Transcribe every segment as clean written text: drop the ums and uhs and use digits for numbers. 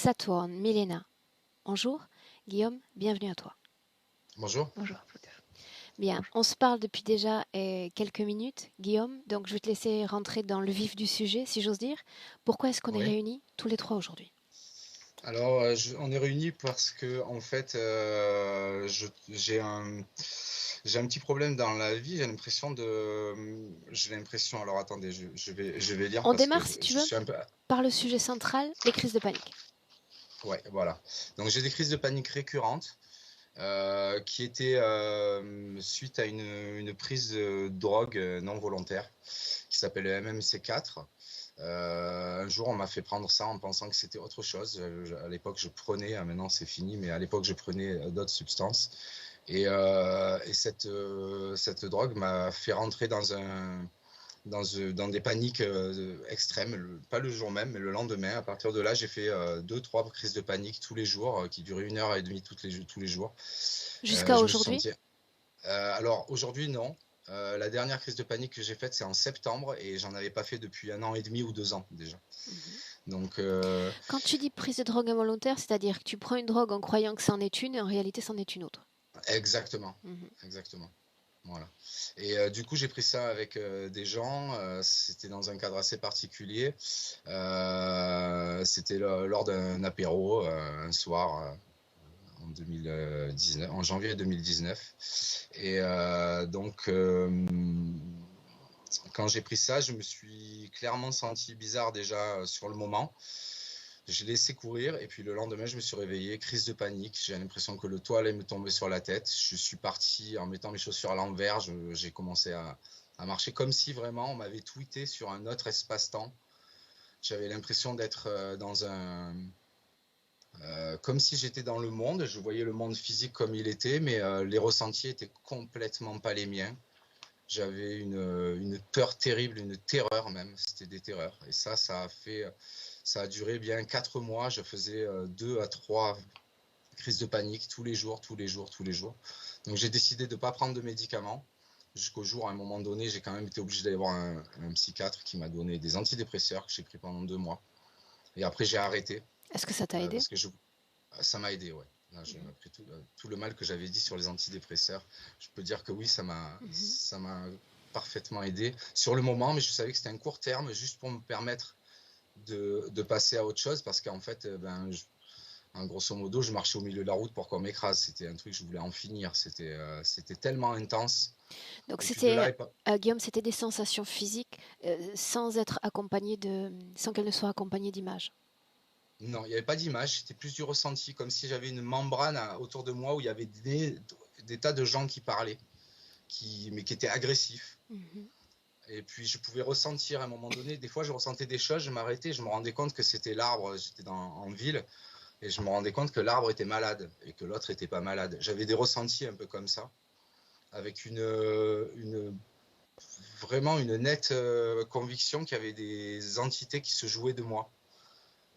Saturne, Milena. Bonjour, Guillaume, bienvenue à toi. Bonjour. Bonjour. Bien, on se parle depuis déjà quelques minutes, Guillaume, donc je vais te laisser rentrer dans le vif du sujet, si j'ose dire. Pourquoi est-ce qu'on est Oui. réunis tous les trois aujourd'hui? Alors, on est réunis parce que en fait, j'ai un petit problème dans la vie. J'ai l'impression. Alors, attendez, je vais lire On parce que démarre, si tu je veux, suis un peu. par le sujet central, les crises de panique. Ouais, voilà. Donc, j'ai des crises de panique récurrentes qui étaient suite à une prise de drogue non volontaire qui s'appelle le MMC4. Un jour, on m'a fait prendre ça en pensant que c'était autre chose. À l'époque, je prenais, maintenant c'est fini, mais à l'époque, je prenais d'autres substances. Et cette drogue m'a fait rentrer dans des paniques extrêmes, pas le jour même, mais le lendemain. À partir de là, j'ai fait 2, 3 crises de panique tous les jours, qui duraient 1 heure et demie tous les jours. Jusqu'à Je me aujourd'hui? sentais. Alors aujourd'hui, non. La dernière crise de panique que j'ai faite, c'est en septembre et j'en avais pas fait depuis 1 an et demi ou 2 ans déjà. Mhm. Donc, Quand tu dis prise de drogue involontaire, c'est-à-dire que tu prends une drogue en croyant que c'en est une et en réalité c'en est une autre. exactement, Mhm. exactement. Voilà. Et du coup, j'ai pris ça avec des gens. C'était dans un cadre assez particulier. C'était lors d'un apéro un soir en 2019, en janvier 2019. Et donc, quand j'ai pris ça, je me suis clairement senti bizarre déjà sur le moment. J'ai laissé courir et puis le lendemain, je me suis réveillé, crise de panique. J'ai l'impression que le toit allait me tomber sur la tête. Je suis parti en mettant mes chaussures à l'envers. J'ai commencé à marcher comme si vraiment on m'avait tweeté sur un autre espace-temps. J'avais l'impression d'être comme si j'étais dans le monde. Je voyais le monde physique comme il était, mais les ressentis étaient complètement pas les miens. J'avais une peur terrible, une terreur même. C'était des terreurs. Et ça a duré bien 4 mois. Je faisais 2 à 3 crises de panique tous les jours, tous les jours, tous les jours. Donc j'ai décidé de ne pas prendre de médicaments. Jusqu'au jour, à un moment donné, j'ai quand même été obligé d'aller voir un psychiatre qui m'a donné des antidépresseurs que j'ai pris pendant 2 mois. Et après, j'ai arrêté Est-ce que ça t'a aidé? parce que ça m'a aidé, ouais. Là, après tout le mal que j'avais dit sur les antidépresseurs, je peux dire que oui, Mhm. ça m'a parfaitement aidé sur le moment, mais je savais que c'était un court terme, juste pour me permettre de passer à autre chose, parce qu'en fait, en grosso modo, je marchais au milieu de la route pour qu'on m'écrase. C'était un truc, je voulais en finir. C'était tellement intense. Donc Et puis de là, Guillaume, c'était des sensations physiques sans être accompagnées sans qu'elles ne soient accompagnées d'images. non, il n'y avait pas d'image, c'était plus du ressenti, comme si j'avais une membrane autour de moi où il y avait des tas de gens qui parlaient, mais qui étaient agressifs. Mhm. Et puis je pouvais ressentir à un moment donné, des fois je ressentais des choses, je m'arrêtais, je me rendais compte que c'était l'arbre, j'étais en ville, et je me rendais compte que l'arbre était malade et que l'autre était pas malade. J'avais des ressentis un peu comme ça, avec vraiment une nette conviction qu'il y avait des entités qui se jouaient de moi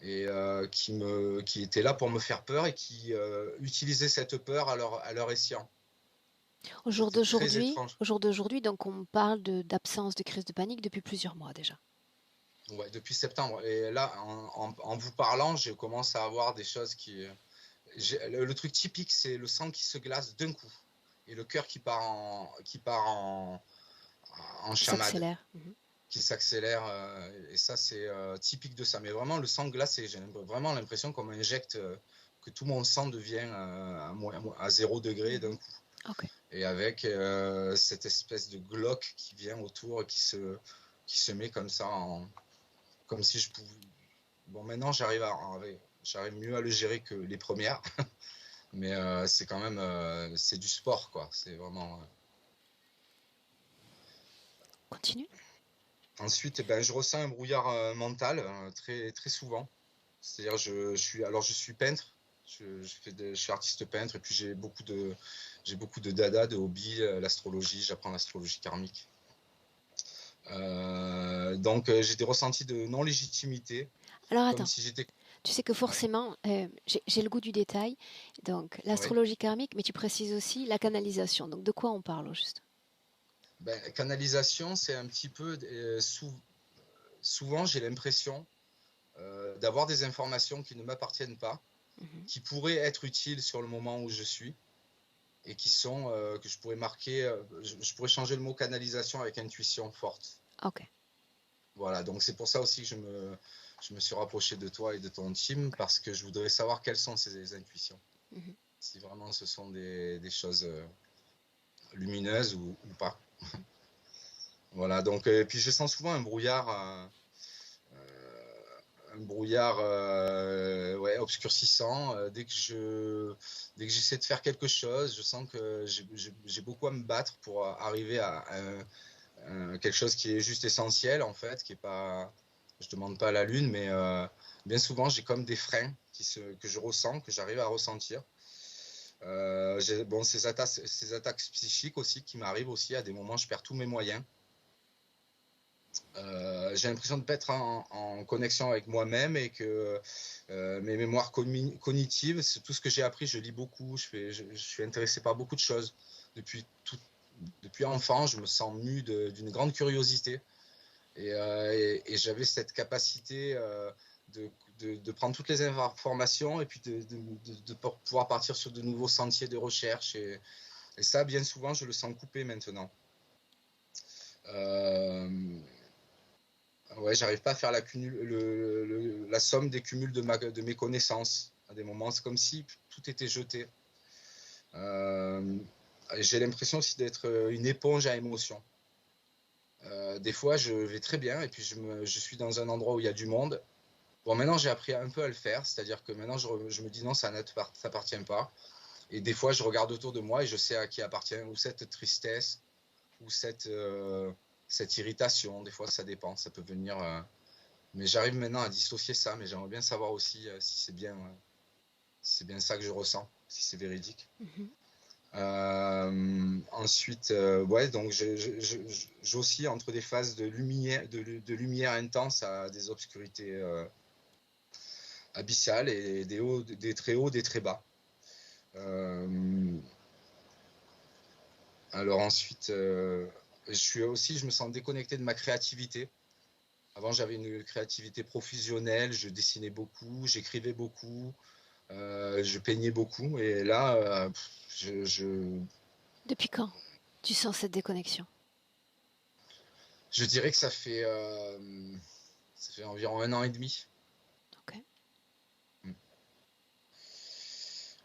et qui étaient là pour me faire peur et qui utilisaient cette peur à leur escient. C'était très étrange. Au jour d'aujourd'hui, donc on parle d'absence de crise de panique depuis plusieurs mois déjà. Ouais, depuis septembre. Et là, en vous parlant, je commence à avoir des choses qui. Le truc typique, c'est le sang qui se glace d'un coup et le cœur qui part en Qui chamade, s'accélère. Mhm. qui s'accélère. Et ça, c'est typique de ça. Mais vraiment, le sang glacé, j'ai vraiment l'impression qu'on m'injecte, que tout mon sang devient à 0 degré d'un Mhm. coup. Ok. Et avec cette espèce de glock qui vient autour, qui se met comme ça, comme si je pouvais. Bon, maintenant, j'arrive mieux à le gérer que les premières. Mais c'est quand même c'est du sport, quoi. C'est vraiment. Continue. Ensuite, eh ben, je ressens un brouillard mental très, très souvent. C'est-à-dire, je suis peintre, je suis artiste peintre, et puis j'ai beaucoup de dada, de hobby, l'astrologie, j'apprends l'astrologie karmique. Donc, j'ai des ressentis de non-légitimité, Alors comme attends, si j'étais. tu sais que Ouais, forcément, j'ai le goût du détail, donc ouais. l'astrologie karmique, mais tu précises aussi la canalisation. Donc de quoi on parle au juste? Ben, canalisation, c'est un petit peu. Souvent, j'ai l'impression d'avoir des informations qui ne m'appartiennent pas, Mhm. qui pourraient être utiles sur le moment où je suis et qui sont que je pourrais marquer, je pourrais changer le mot canalisation avec intuition forte. Ok. Voilà, donc c'est pour ça aussi que je me suis rapproché de toi et de ton team parce que je voudrais savoir quelles sont ces intuitions. Mhm. Si vraiment ce sont des choses lumineuses ou pas. Voilà, donc, puis je sens souvent un brouillard ouais, obscurcissant. Dès que j'essaie de faire quelque chose, je sens que j'ai beaucoup à me battre pour arriver à quelque chose qui est juste essentiel en fait, qui est pas, je demande pas à la lune, mais bien souvent j'ai comme des freins que je ressens, que j'arrive à ressentir. Bon, ces attaques psychiques aussi qui m'arrivent aussi à des moments, je perds tous mes moyens. J'ai l'impression de ne pas être en connexion avec moi-même et que mes mémoires cognitives, c'est tout ce que j'ai appris, je lis beaucoup, je suis intéressé par beaucoup de choses. Depuis, tout, depuis enfant, je me sens mu d'une grande curiosité et j'avais cette capacité de prendre toutes les informations et puis de pouvoir partir sur de nouveaux sentiers de recherche. Et ça, bien souvent, je le sens coupé maintenant. Euh, Ouais, j'arrive pas à faire la somme des cumuls de mes connaissances. À des moments, c'est comme si tout était jeté. Euh, j'ai l'impression aussi d'être une éponge à émotions. Des fois, je vais très bien et puis je suis dans un endroit où il y a du monde. Bon, maintenant, j'ai appris un peu à le faire, c'est-à-dire que maintenant, je me dis non, ça ne t'appartient pas. Et des fois, je regarde autour de moi et je sais à qui appartient ou cette tristesse ou cette irritation. Des fois, ça dépend, ça peut venir. Mais j'arrive maintenant à dissocier ça, mais j'aimerais bien savoir aussi si c'est bien ça que je ressens, si c'est véridique. Mhm. Ensuite, ouais, donc j'oscille entre des phases de lumière intense à des obscurités abyssales et des très hauts, des très bas. Euh, alors ensuite, je me sens déconnecté de ma créativité. Avant, j'avais une créativité profusionnelle, je dessinais beaucoup, j'écrivais beaucoup, je peignais beaucoup. Et là, Depuis quand tu sens cette déconnexion? je dirais que ça fait environ 1 an et demi. Ok.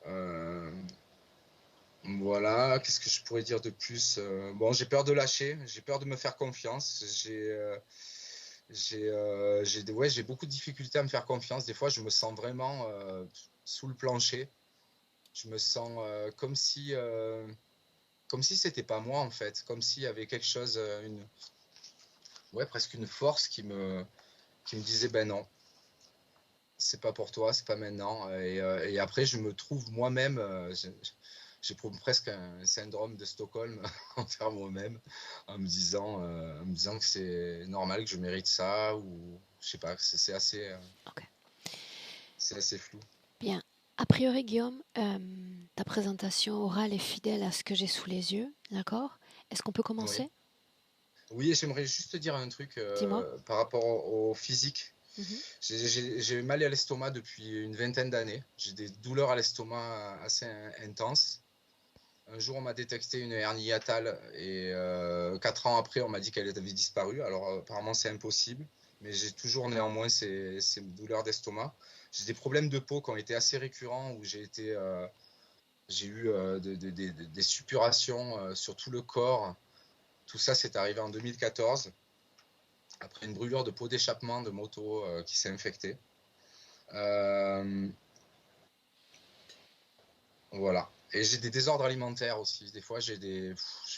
Euh, voilà, qu'est-ce que je pourrais dire de plus? Bon, j'ai peur de lâcher, j'ai peur de me faire confiance. Ouais, j'ai beaucoup de difficultés à me faire confiance. Des fois, je me sens vraiment sous le plancher. Je me sens comme si c'était pas moi en fait, comme s'il y avait quelque chose, ouais, presque une force qui me disait ben non, c'est pas pour toi, c'est pas maintenant. Et après, je me trouve moi-même, j'éprouve presque un syndrome de Stockholm envers moi-même, en me disant que c'est normal, que je mérite ça, ou je sais pas, Ok. c'est assez flou. Bien. A priori, Guillaume, ta présentation orale est fidèle à ce que j'ai sous les yeux, d'accord? Est-ce qu'on peut Oui. commencer? Oui, et j'aimerais juste te dire un truc Dis-moi. par rapport au physique. Mhm. J'ai mal à l'estomac depuis une vingtaine d'années. J'ai des douleurs à l'estomac assez intenses. Un jour, on m'a détecté une hernie hiatale et 4 ans après, on m'a dit qu'elle avait disparu. Alors, apparemment, c'est impossible, mais j'ai toujours néanmoins ces douleurs d'estomac. J'ai des problèmes de peau qui ont été assez récurrents où j'ai eu des suppurations sur tout le corps. Tout ça, c'est arrivé en 2014 après une brûlure de peau d'échappement de moto qui s'est infectée. Euh, Voilà. Et j'ai des désordres alimentaires aussi. Des fois, je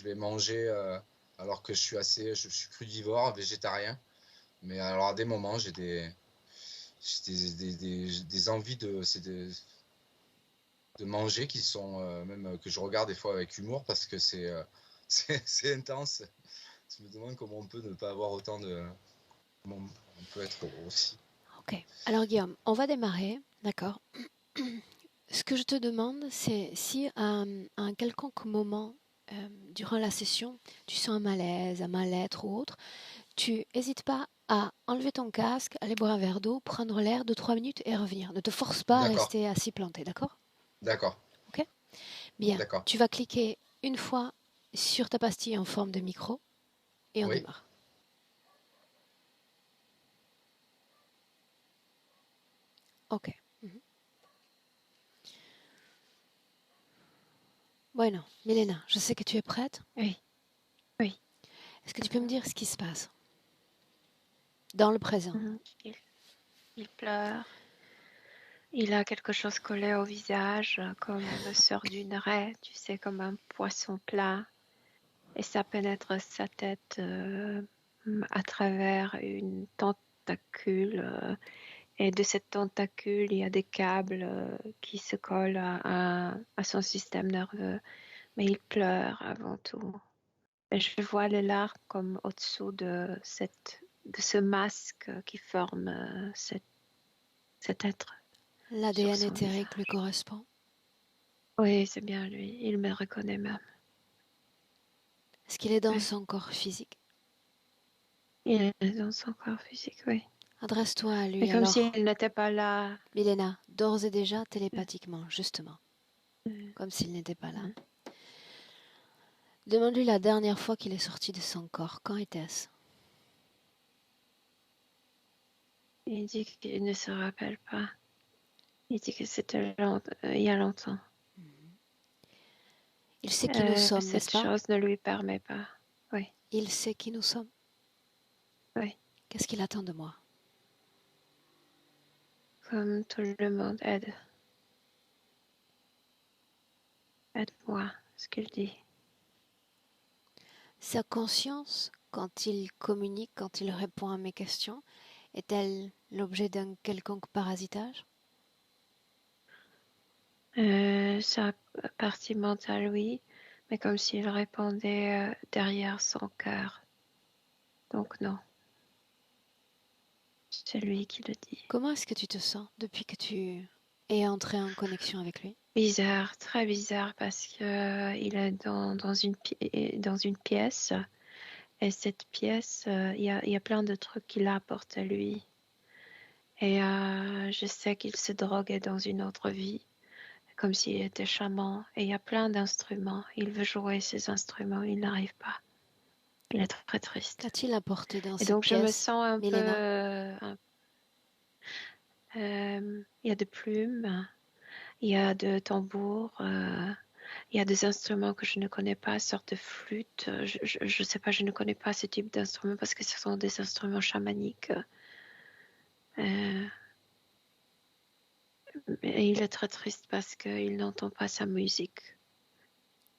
vais manger alors que je suis crudivore, végétarien. Mais alors à des moments, des envies de manger qui sont même que je regarde des fois avec humour parce que c'est intense. Je me demande comment on peut ne pas avoir autant de, comment on peut être aussi. Ok. Alors, Guillaume, on va démarrer, d'accord? Ce que je te demande, c'est si à un quelconque moment durant la session, tu sens un malaise, un mal-être ou autre, tu hésites pas à enlever ton casque, aller boire un verre d'eau, prendre l'air 2-3 minutes et revenir. Ne te force pas à D'accord, rester assis planté, d'accord? d'accord, Ok? Bien. d'accord. Tu vas cliquer une fois sur ta pastille en forme de micro et on Oui, démarre. Ok. Mhm. Bueno, Milena, je sais que tu es prête. Oui, oui. Est-ce que tu peux me dire ce qui se passe dans le présent? Mhm. Il pleure. Il a quelque chose collé au visage, comme sort d'une raie, tu sais, comme un poisson plat. Et ça pénètre sa tête à travers une tentacule. Et de cette tentacule, il y a des câbles qui se collent à son système nerveux. Mais il pleure avant tout. Et je vois les larmes comme au-dessous de ce masque qui forme cet être sur L'ADN son éthérique lui visage. correspond. Oui, c'est bien lui. Il me reconnaît même. Est-ce qu'il est dans Oui. son corps physique? Il est dans son corps physique, oui. Adresse-toi à Mais lui comme alors, s'il n'était pas là. Milena, d'ores et déjà télépathiquement, justement, Euh, comme s'il n'était pas là. euh, Demande-lui la dernière fois qu'il est sorti de son corps. Quand était-ce? Il dit qu'il ne se rappelle pas. Il dit que c'était il y a longtemps. Il sait qui nous sommes, n'est-ce Cette pas? chose ne lui permet pas. Oui, Il sait qui nous sommes. oui. Qu'est-ce qu'il attend de moi? Comme tout le monde aide. Aide-moi, ce qu'il dit. Sa conscience, quand il communique, quand il répond à mes questions, est-elle l'objet d'un quelconque parasitage? Sa partie mentale, oui, mais comme s'il répondait derrière son cœur. Donc non, c'est lui qui le dit. Comment est-ce que tu te sens depuis que tu es entré en connexion avec lui? Bizarre, très bizarre, parce que il est dans une pièce, et cette pièce, il y a plein de trucs qu'il apporte à lui. Et je sais qu'il se droguait dans une autre vie, comme s'il était chaman. Et il y a plein d'instruments. Il veut jouer ces instruments, il n'arrive pas. Il est très triste. Qu'a-t-il apporté dans Et cette donc je me pièce, sens un peu... Milena? il y a des plumes, il y a de tambours, il y a des instruments que je ne connais pas, sorte de flûte. Je sais pas, je ne connais pas ce type d'instruments parce que ce sont des instruments chamaniques. Et il est très triste parce qu'il n'entend pas sa musique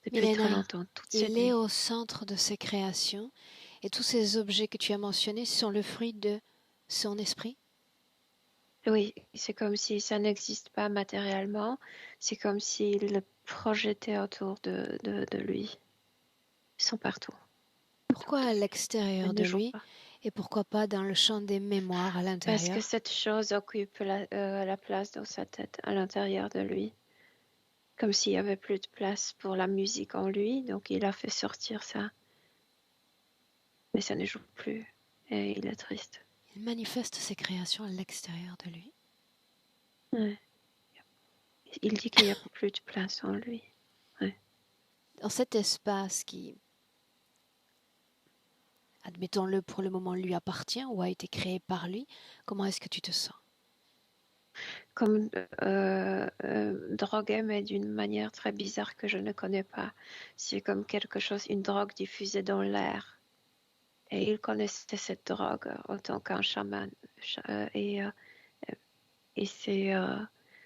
depuis très Milena, longtemps, toute il cette est vie. au centre de ses créations et tous ces objets que tu as mentionnés sont le fruit de son esprit. Oui, c'est comme si ça n'existe pas matériellement, c'est comme s'il le projetait autour de lui. Ils sont partout, Pourquoi à autour de lui. l'extérieur Il de ne joue lui pas. et pourquoi pas dans le champ des mémoires à Parce que l'intérieur? cette chose occupe la place dans sa tête, à l'intérieur de lui. Comme s'il n'y avait plus de place pour la musique en lui, donc il a fait sortir ça. Mais ça ne joue plus. Et il est triste. Il manifeste ses créations à l'extérieur de lui. Ouais. Il dit qu'il n'y a plus de place en lui. Ouais. Dans cet espace qui, admettons-le pour le moment, lui appartient ou a été créé par lui, comment est-ce que tu te sens? Comme drogué, mais d'une manière très bizarre que je ne connais pas. C'est comme quelque chose, une drogue diffusée dans l'air. Et il connaissait cette drogue en tant qu'un chaman. Et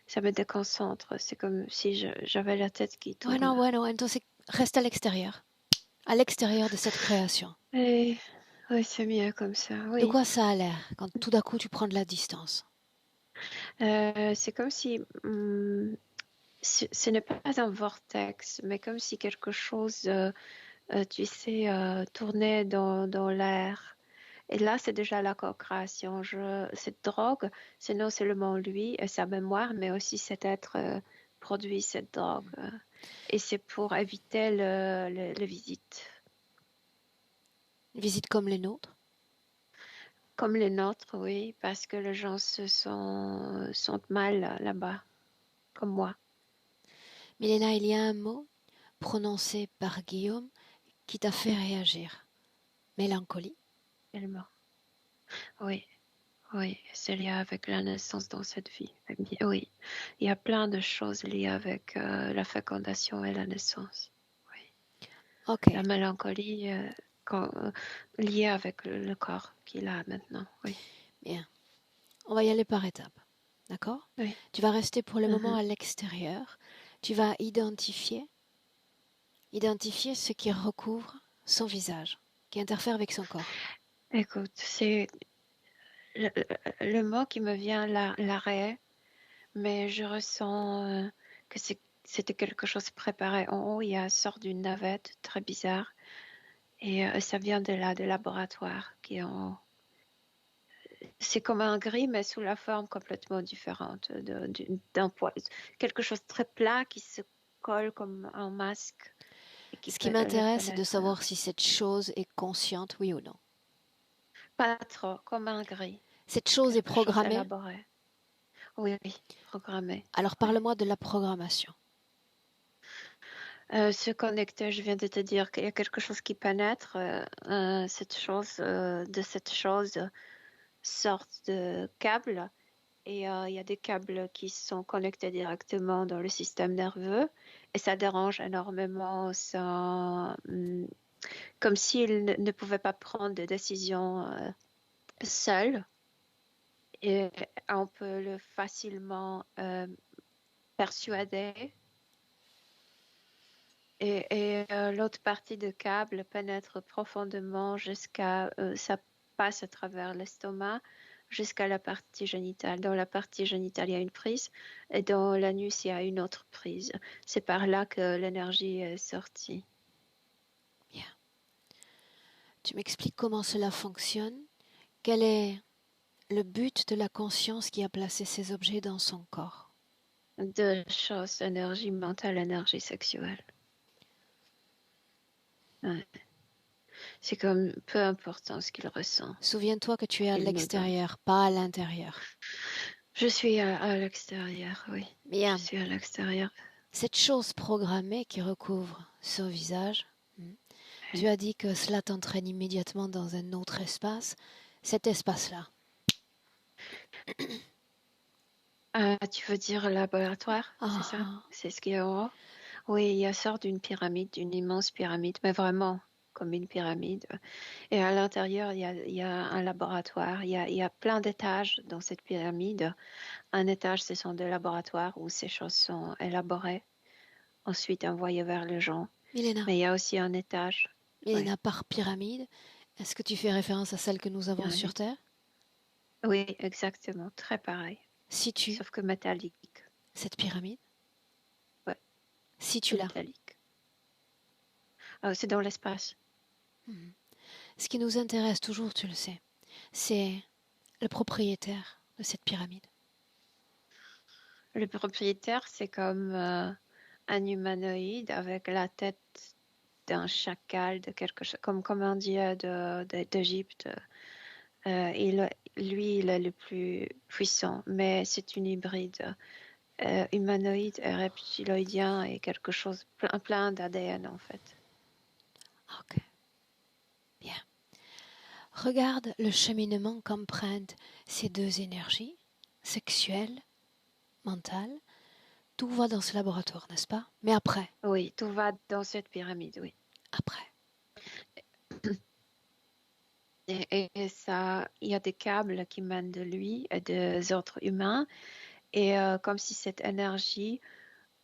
ça me déconcentre. C'est comme si j'avais la tête qui tourne. Bueno, entonces reste à l'extérieur de cette création. Et oui, c'est mieux comme ça, De oui. quoi ça a l'air quand tout d'un coup tu prends de la distance? C'est comme si ce n'est pas un vortex, mais comme si quelque chose, tu sais, tournait dans l'air. Et là, c'est déjà la co-création. Cette drogue, c'est non seulement lui et sa mémoire, mais aussi cet être produit cette drogue. Et c'est pour éviter le visite. Une visite comme les nôtres? Comme les nôtres, oui, parce que les gens se sentent mal là-bas, comme moi. Milena, il y a un mot prononcé par Guillaume qui t'a fait réagir. Mélancolie. Tellement. Oui, oui, c'est lié avec la naissance dans cette vie. Oui, il y a plein de choses liées avec la fécondation et la naissance. Oui. Ok, La mélancolie liée avec le corps qu'il a maintenant. Oui, bien. On va y aller par étapes. D'accord? oui. Tu vas rester pour le moment Mhm. à l'extérieur. Tu vas identifier ce qui recouvre son visage, qui interfère avec son corps. Écoute, c'est le, le mot qui me vient, l'arrêt, mais je ressens que c'était quelque chose préparé. En haut, il y a une sorte d'une navette très bizarre. Et ça vient de là, de laboratoire, qui est en haut. C'est comme un gris, mais sous la forme complètement différente d'un poil. Quelque chose de très plat qui se colle comme un masque et qui Ce qui peut le m'intéresse, c'est de pénétrer. savoir si cette chose est consciente, oui ou non. Pas trop, comme un gris. Cette chose est Quelque chose programmée. élaboré. Oui, oui, programmé. Alors Oui. parle-moi de la programmation. Se connecter, je viens de te dire qu'il y a quelque chose qui pénètre. Cette chose, de cette chose sorte de câble. Et il y a des câbles qui sont connectés directement dans le système nerveux et ça dérange énormément. Comme s'il ne pouvait pas prendre de décisions seul. Et on peut le facilement persuader. Et l'autre partie de câble pénètre profondément jusqu'à, ça passe à travers l'estomac jusqu'à la partie génitale. Dans la partie génitale, il y a une prise et dans l'anus, il y a une autre prise. C'est par là que l'énergie est sortie. Bien. Tu m'expliques comment cela fonctionne? Quel est le but de la conscience qui a placé ces objets dans son corps? Deux choses, énergie mentale, énergie sexuelle. Ouais. C'est comme peu important ce qu'il ressent, Souviens-toi que tu es à qu'il me donne. l'extérieur, pas à l'intérieur. Je suis à l'extérieur, oui. Je Bien. suis à l'extérieur. Cette chose programmée qui recouvre son visage, tu Oui. as dit que cela t'entraîne immédiatement dans un autre espace. Cet espace-là, Tu veux dire laboratoire, c'est ça? ah, C'est ce qu'il y a en haut? Oui, il y a sorte d'une pyramide, d'une immense pyramide, mais vraiment comme une pyramide. Et à l'intérieur, il y a un laboratoire. Il y a plein d'étages dans cette pyramide. Un étage, ce sont des laboratoires où ces choses sont élaborées, ensuite envoyées vers les gens. Milena, Mais il y a aussi un étage. Oui, Milena par pyramide, est-ce que tu fais référence à celle que nous avons sur pyramide. Terre? Oui, exactement. Très pareil, Situe sauf que métallique. cette pyramide, Ouais, c'est situe-la. métallique. C'est dans l'espace. Mhm. Ce qui nous intéresse toujours, tu le sais, c'est le propriétaire de cette pyramide. Le propriétaire, c'est comme un humanoïde avec la tête d'un chacal, de quelque chose, comme un dieu d'Égypte. Lui, il est le plus puissant, mais c'est une hybride humanoïde et reptiloïdien et quelque chose, plein d'ADN en fait. Ok, bien. Regarde le cheminement qu'empruntent ces deux énergies, sexuelle, mentale. Tout va dans ce laboratoire, n'est-ce pas? Mais après, Oui, tout va dans cette pyramide, oui. après. Et ça, il y a des câbles qui mènent de lui et des autres humains. Et comme si cette énergie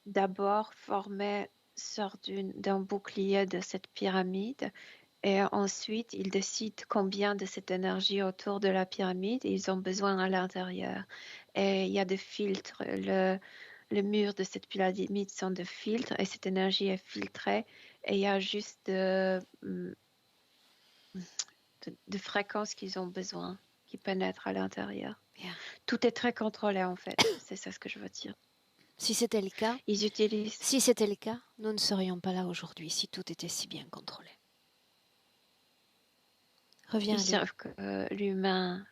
d'abord formait sorte d'un bouclier de cette pyramide. Et ensuite, ils décident combien de cette énergie autour de la pyramide ils ont besoin à l'intérieur. Et il y a des filtres. Le mur de cette pyramide sont des filtres et cette énergie est filtrée. Et il y a juste de fréquences qu'ils ont besoin, qui pénètrent à l'intérieur. Bien. Tout est très contrôlé en fait. C'est ça ce que je veux dire. Si c'était le cas, Ils utilisent. nous ne serions pas là aujourd'hui si tout était si bien contrôlé. Reviens Ils à lui. savent que l'humain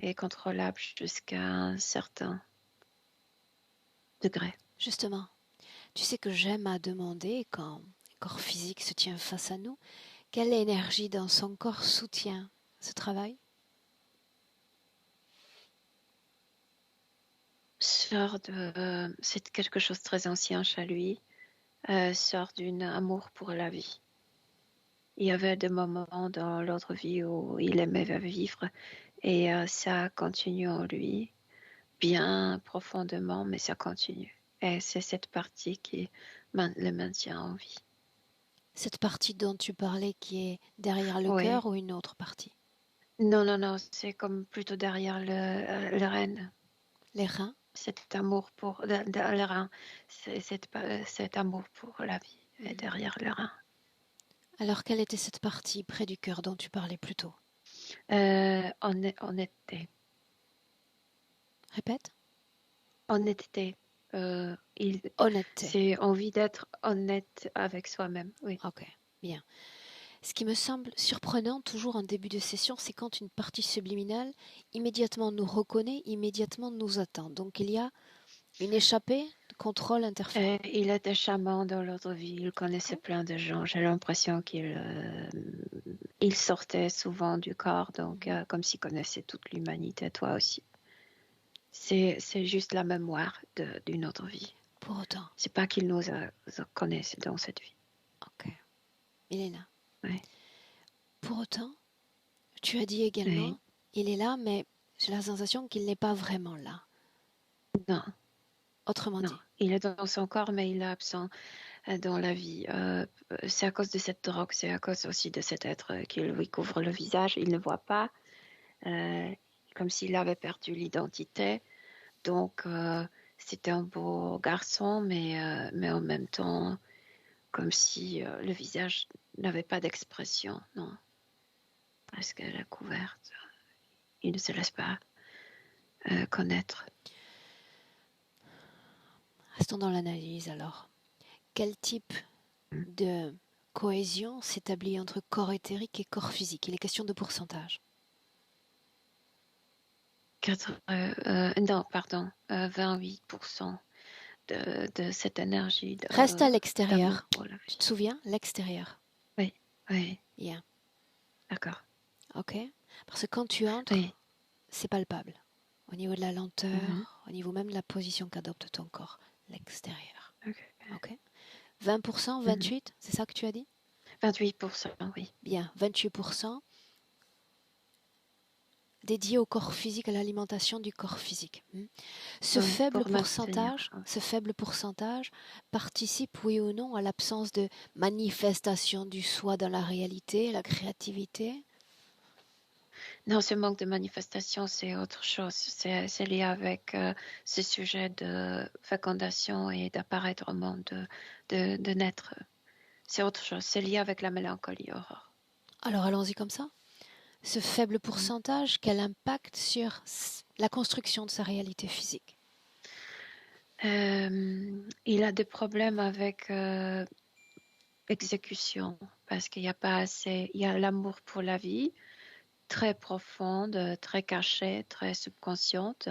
est contrôlable jusqu'à un certain degré. Justement, tu sais que j'aime à demander, quand un corps physique se tient face à nous, quelle énergie dans son corps soutient ce travail? C'est quelque chose de très ancien chez lui, sort d'un amour pour la vie. Il y avait des moments dans l'autre vie où il aimait vivre et ça continue en lui, bien profondément, mais ça continue. Et c'est cette partie qui le maintient en vie. Cette partie dont tu parlais qui est derrière le Oui. cœur ou une autre partie? Non, c'est comme plutôt derrière le rein. Les reins? Cet amour pour le rein, cet amour pour la vie est derrière le rein. Alors quelle était cette partie près du cœur dont tu parlais plus tôt? Honnêteté. Répète. Honnêteté. Honnêteté. C'est envie d'être honnête avec soi-même. Oui. Ok, bien. Ce qui me semble surprenant toujours en début de session, c'est quand une partie subliminale immédiatement nous reconnaît, immédiatement nous attend. Donc il y a une échappée de contrôle interférent. Il était chaman dans l'autre vie, il connaissait plein de gens. J'ai l'impression qu'il sortait souvent du corps, donc comme s'il connaissait toute l'humanité, toi aussi. C'est juste la mémoire d'une autre vie. Pour autant. C'est pas qu'il nous connaisse dans cette vie. Ok. Milena. Oui. Pour autant, tu as dit également, Oui. il est là, mais j'ai la sensation qu'il n'est pas vraiment là. Non. Autrement dit. Il est dans son corps, mais il est absent dans la vie. C'est à cause de cette drogue, c'est à cause aussi de cet être qui lui couvre le visage. Il ne voit pas, comme s'il avait perdu l'identité. Donc, c'était un beau garçon, mais en même temps, comme si le visage n'avait pas d'expression, non. Parce qu'elle est couverte. Il ne se laisse pas connaître. Restons dans l'analyse alors. Quel type de cohésion s'établit entre corps éthérique et corps physique? Il est question de pourcentage. 28% de cette énergie. Reste à l'extérieur. Voilà. Tu te souviens? L'extérieur. Oui. Bien. D'accord. Ok. Parce que quand tu entres, Oui. c'est palpable. Au niveau de la lenteur, au niveau même de la position qu'adopte ton corps. L'extérieur. Ok. 20%, 28%, c'est ça que tu as dit? 28%, oui. Bien, 28% dédié au corps physique, à l'alimentation du corps physique. Ce faible pourcentage participe, oui ou non, à l'absence de manifestation du soi dans la réalité, la créativité? Non, ce manque de manifestation, c'est autre chose. C'est lié avec ce sujet de fécondation et d'apparaître au monde, de naître. C'est autre chose. C'est lié avec la mélancolie, Aurore. Alors allons-y comme ça. Ce faible pourcentage, quel impact sur la construction de sa réalité physique? Il a des problèmes avec exécution parce qu'il n'y a pas assez. Il y a l'amour pour la vie, très profonde, très cachée, très subconsciente,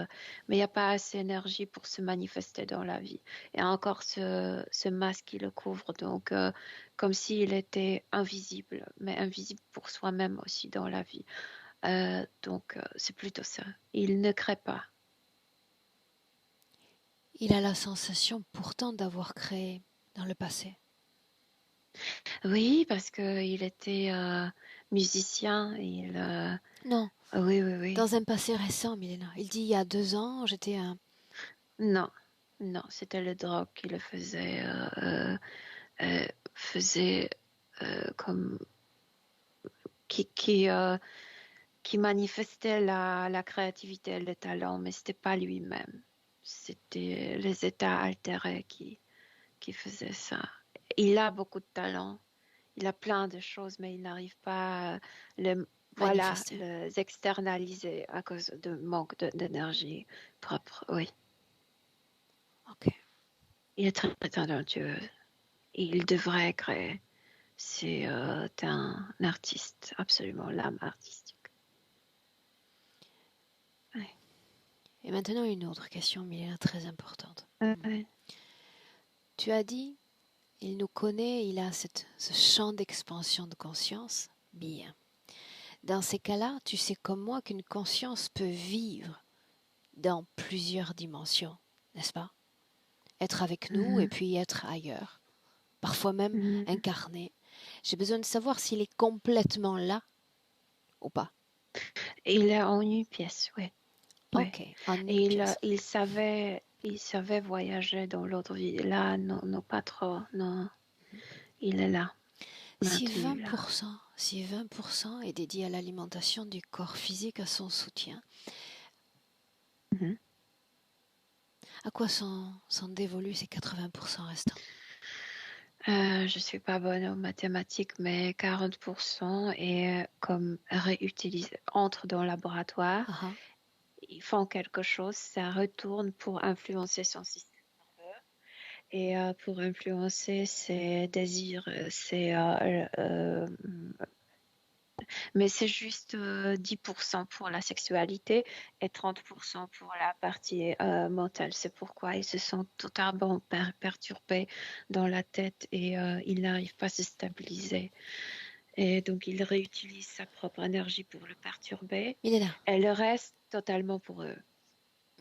mais il n'y a pas assez d'énergie pour se manifester dans la vie. Et encore ce masque qui le couvre, donc comme s'il était invisible, mais invisible pour soi-même aussi dans la vie. Donc c'est plutôt ça. Il ne crée pas. Il a la sensation pourtant d'avoir créé dans le passé. Oui, parce qu'il était musicien. Non. Oui. Dans un passé récent, Milena. Il dit il y a 2 ans, j'étais un... Non, c'était le drogue qui le faisait comme qui manifestait la créativité et le talent, mais c'était pas lui-même. C'était les états altérés qui faisaient ça. Il a beaucoup de talent, il a plein de choses, mais il n'arrive pas à les externaliser à cause de manque d'énergie propre. Oui. Ok. Il est très talentueux. Il devrait créer. c'est un artiste, absolument l'âme artistique. Ouais. Et maintenant, une autre question, Milena, très importante. Ouais. Tu as dit, il nous connaît, il a ce champ d'expansion de conscience. Bien. Dans ces cas-là, tu sais comme moi qu'une conscience peut vivre dans plusieurs dimensions, n'est-ce pas? Être avec nous et puis être ailleurs, parfois même Mhm. incarné. J'ai besoin de savoir s'il est complètement là ou pas. Il est en une pièce, oui. Ok, en une Et pièce. il savait voyager dans l'autre vie. Là, non, pas trop, non. Il est là, Si maintenu là. 20%, si 20% est dédié à l'alimentation du corps physique, à son soutien, Mhm. à quoi sont dévolus ces 80% restants? Je suis pas bonne en mathématiques, mais 40% est comme réutilisé, entre dans le laboratoire, Ah ah. ils font quelque chose, ça retourne pour influencer son système nerveux et pour influencer ses désirs, mais c'est juste 10% pour la sexualité et 30% pour la partie mentale. C'est pourquoi ils se sentent totalement perturbés dans la tête et ils n'arrivent pas à se stabiliser. Et donc, il réutilise sa propre énergie pour le perturber Milena, et le reste totalement pour eux.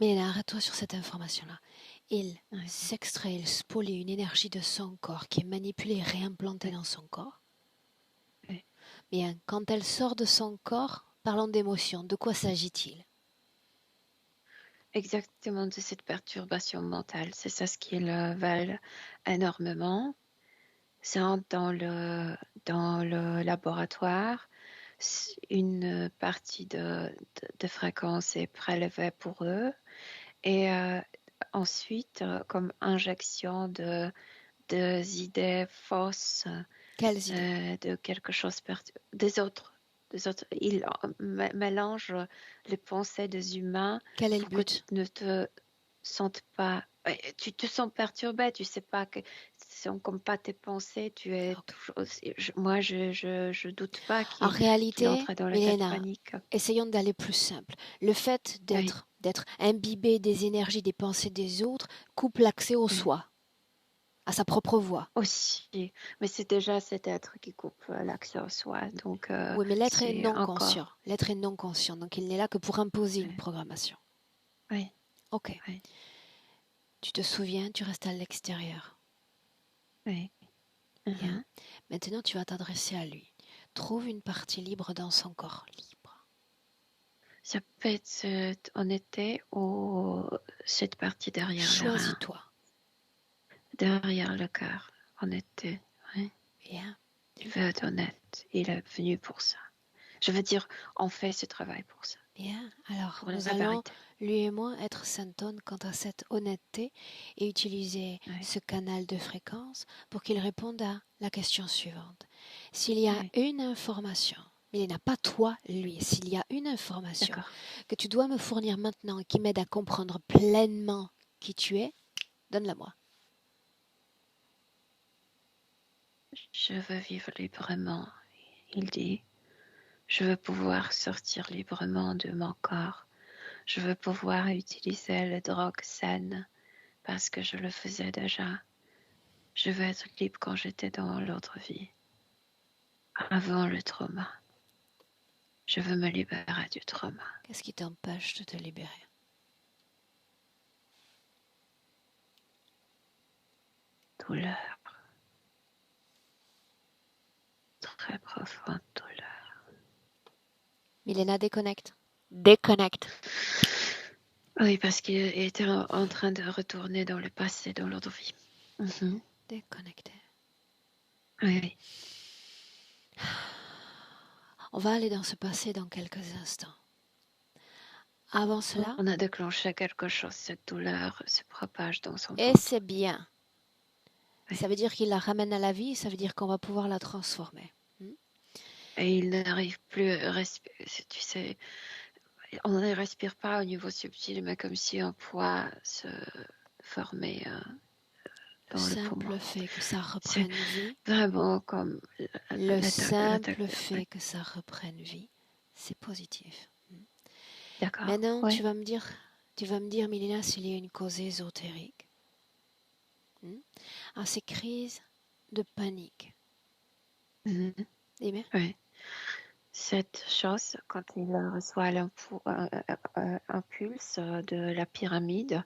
Milena, arrête-toi sur cette information-là. Il Ouais. s'extrait, il spolie une énergie de son corps qui est manipulée et réimplantée dans son corps. Ouais. Bien, quand elle sort de son corps, parlons d'émotion. De quoi s'agit-il? Exactement de cette perturbation mentale. C'est ça ce qu'ils veulent énormément. C'est dans le laboratoire. Une partie de fréquence est prélevée pour eux. Et ensuite, comme injection des idées fausses, Quelles idées? de quelque chose des autres. Il mélange les pensées des humains Quel est le pour que but? tu ne te sentes pas. Tu te sens perturbé, tu sais pas que ce sont comme pas tes pensées, tu es Ok. toujours. Moi, je doute pas En qu'il réalité, entre dans l'état de Milena, panique. essayons d'aller plus simple. Le fait Oui, d'être imbibé des énergies, des pensées des autres, coupe l'accès au oui. soi, à sa propre voix. Aussi, mais c'est déjà cet être qui coupe l'accès au soi, donc Oui, mais l'être est c'est non conscient. encore. L'être est non conscient, donc il n'est là que pour imposer une Oui, programmation. oui, Ok. oui, Tu te souviens, tu restes à l'extérieur. oui. Bien. Mhm. Maintenant, tu vas t'adresser à lui. Trouve une partie libre dans son corps. Libre. Ça peut être en été ou cette partie derrière le rein, Choisis-toi. derrière le cœur, en été. Oui. Bien. Il veut être honnête. Il est venu pour ça. Je veux dire, on fait ce travail pour ça, Bien. Alors, pour la nous allons, vérité. lui et moi, être syntones quant à cette honnêteté et utiliser Oui, ce canal de fréquence pour qu'il réponde à la question suivante. S'il y a oui. une information, mais il n'a pas toi, lui, s'il y a une information D'accord. que tu dois me fournir maintenant et qui m'aide à comprendre pleinement qui tu es, donne-la-moi. Je veux vivre librement, il dit. Je veux pouvoir sortir librement de mon corps. Je veux pouvoir utiliser les drogues saines parce que je le faisais déjà. Je veux être libre quand j'étais dans l'autre vie, avant le trauma. Je veux me libérer du trauma. Qu'est-ce qui t'empêche de te libérer? Douleur, très profonde douleur. Milena, déconnecte. Déconnecte. Oui, parce qu'il était en train de retourner dans le passé, dans l'autre vie. Mhm. Déconnecté. Oui. On va aller dans ce passé dans quelques instants. Avant cela, On a déclenché quelque chose. Cette douleur se propage dans son et ventre. c'est bien. Oui. Ça veut dire qu'il la ramène à la vie, ça veut dire qu'on va pouvoir la transformer. Et il n'arrive plus à respirer. Tu sais, on ne respire pas au niveau subtil, mais comme si un poids se formait dans le poumon. simple fait que ça C'est reprenne vie, vraiment comme le l'attaque. simple Ouais. fait que ça reprenne vie, c'est positif. D'accord. Maintenant, Oui. tu vas me dire, Milena, s'il y a une cause ésotérique à ces crises de panique. Mhm. Dis-moi. Oui. Cette chose, quand il reçoit l'impulse de la pyramide,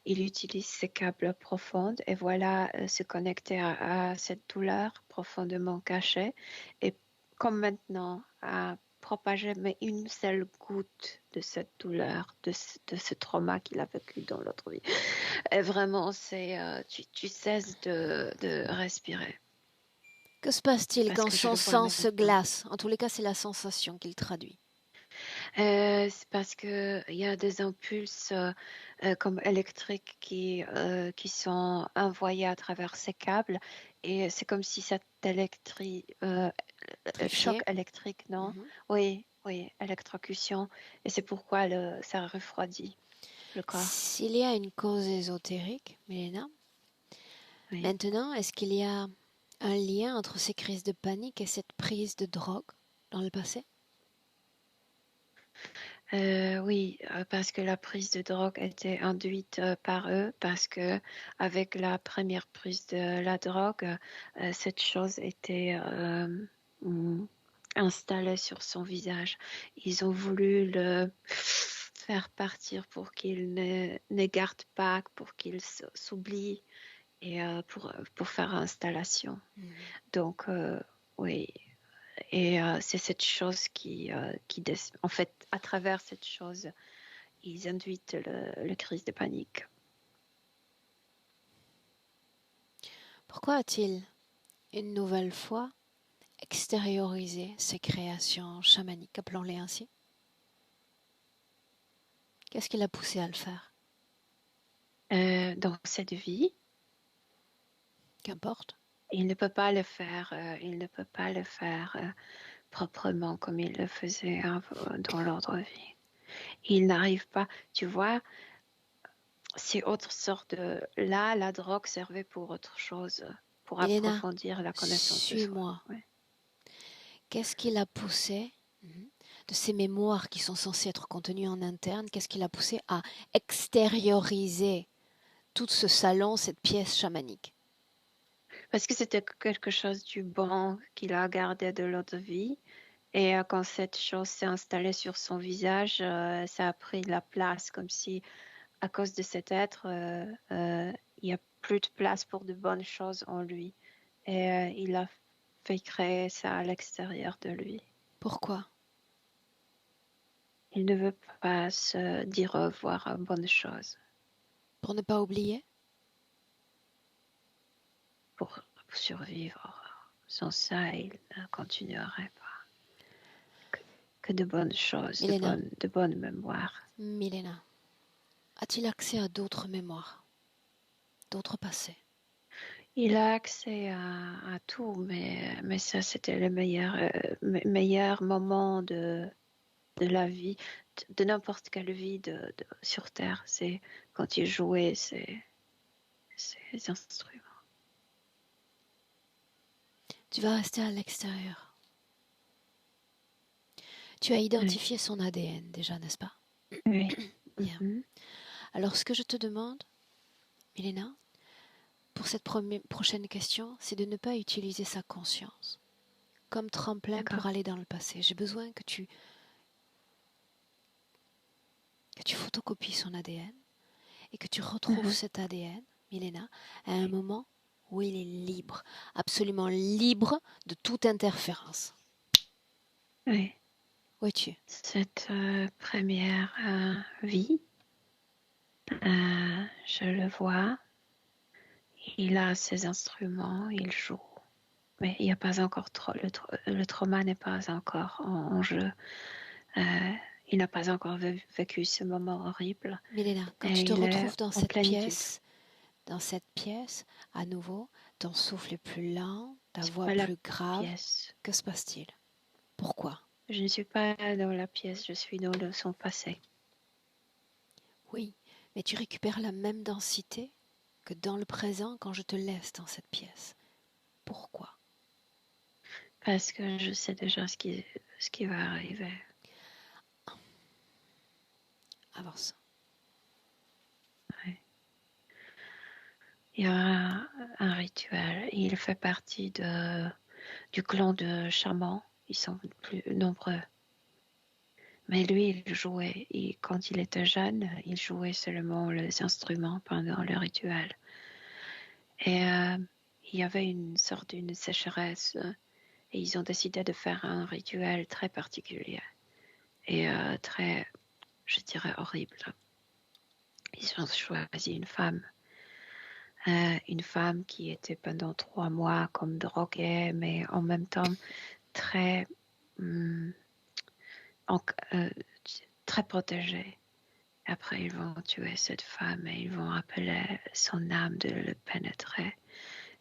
il utilise ses câbles profonds et voilà se connecter à cette douleur profondément cachée et comme maintenant à propager mais une seule goutte de cette douleur, de ce trauma qu'il a vécu dans l'autre vie. Et vraiment, tu cesses de respirer. Que se passe-t-il Parce quand que je son le vois sang se maintenant. glace? En tous les cas, c'est la sensation qu'il traduit. C'est parce qu'il y a des impulses comme électriques qui sont envoyés à travers ces câbles et c'est comme si cet choc électrique, non? Oui, électrocution. Et c'est pourquoi ça refroidit le corps. S'il y a une cause ésotérique, Milena, Oui. maintenant, est-ce qu'il y a un lien entre ces crises de panique et cette prise de drogue dans le passé? Oui, parce que la prise de drogue était induite par eux, parce que avec la première prise de la drogue, cette chose était installée sur son visage. Ils ont voulu le faire partir pour qu'il ne garde pas, pour qu'il s'oublie et pour faire installation. Donc, oui. Et c'est cette chose en fait, à travers cette chose, ils induisent le crise de panique. Pourquoi a-t-il, une nouvelle fois, extériorisé ses créations chamaniques, appelons-les ainsi? Qu'est-ce qui l'a poussé à le faire? Dans cette vie, Qu'importe. il ne peut pas le faire. Il ne peut pas le faire proprement comme il le faisait dans l'ordre vie. Il n'arrive pas. Tu vois, c'est autre sorte de. Là, la drogue servait pour autre chose, pour Milena, approfondir la connaissance de soi. suis-moi. Ouais. Qu'est-ce qui l'a poussé de ces mémoires qui sont censées être contenues en interne? Qu'est-ce qui l'a poussé à extérioriser tout ce salon, cette pièce chamanique? Parce que c'était quelque chose du bon qu'il a gardé de l'autre vie. Et quand cette chose s'est installée sur son visage, ça a pris la place, comme si à cause de cet être, il n'y a plus de place pour de bonnes choses en lui. Et il a fait créer ça à l'extérieur de lui. Pourquoi? Il ne veut pas se dire au revoir à bonnes choses. Pour ne pas oublier? Pour survivre. Sans ça, il ne continuerait pas. Que de bonnes choses, Milena. de bonnes mémoires. Milena, a-t-il accès à d'autres mémoires, d'autres passés? Il a accès à tout, mais ça, c'était le meilleur moment de la vie, de n'importe quelle vie sur Terre. C'est quand il jouait ces instruments. Tu vas rester à l'extérieur. Tu as identifié son ADN déjà, n'est-ce pas? Oui. Bien. Alors, ce que je te demande, Milena, pour cette prochaine question, c'est de ne pas utiliser sa conscience comme tremplin pour aller dans le passé. J'ai besoin que tu photocopies son ADN et que tu retrouves cet ADN, Milena, à un moment où il est libre, absolument libre de toute interférence. Oui. Où es-tu? Cette première vie, je le vois. Il a ses instruments, il joue. Mais il n'y a pas encore trop. Le trauma n'est pas encore en jeu. Il n'a pas encore vécu ce moment horrible. Milena, quand tu te retrouves dans cette pièce, à nouveau, ton souffle est plus lent, ta voix plus grave. Que se passe-t-il? Pourquoi? Je ne suis pas dans la pièce, je suis dans son passé. Oui, mais tu récupères la même densité que dans le présent, quand je te laisse dans cette pièce? Pourquoi? Parce que je sais déjà ce qui va arriver. Avance. Ouais. Il y a un rituel. Il fait partie du clan de chamans. Ils sont plus nombreux. Mais lui, il jouait. Quand il était jeune, il jouait seulement les instruments pendant le rituel. Et il y avait une sorte d'une sécheresse. Et ils ont décidé de faire un rituel très particulier. Et très, je dirais, horrible. Ils ont choisi une femme qui était pendant 3 mois comme droguée, mais en même temps très, très protégée. Après, ils vont tuer cette femme et ils vont appeler son âme de le pénétrer.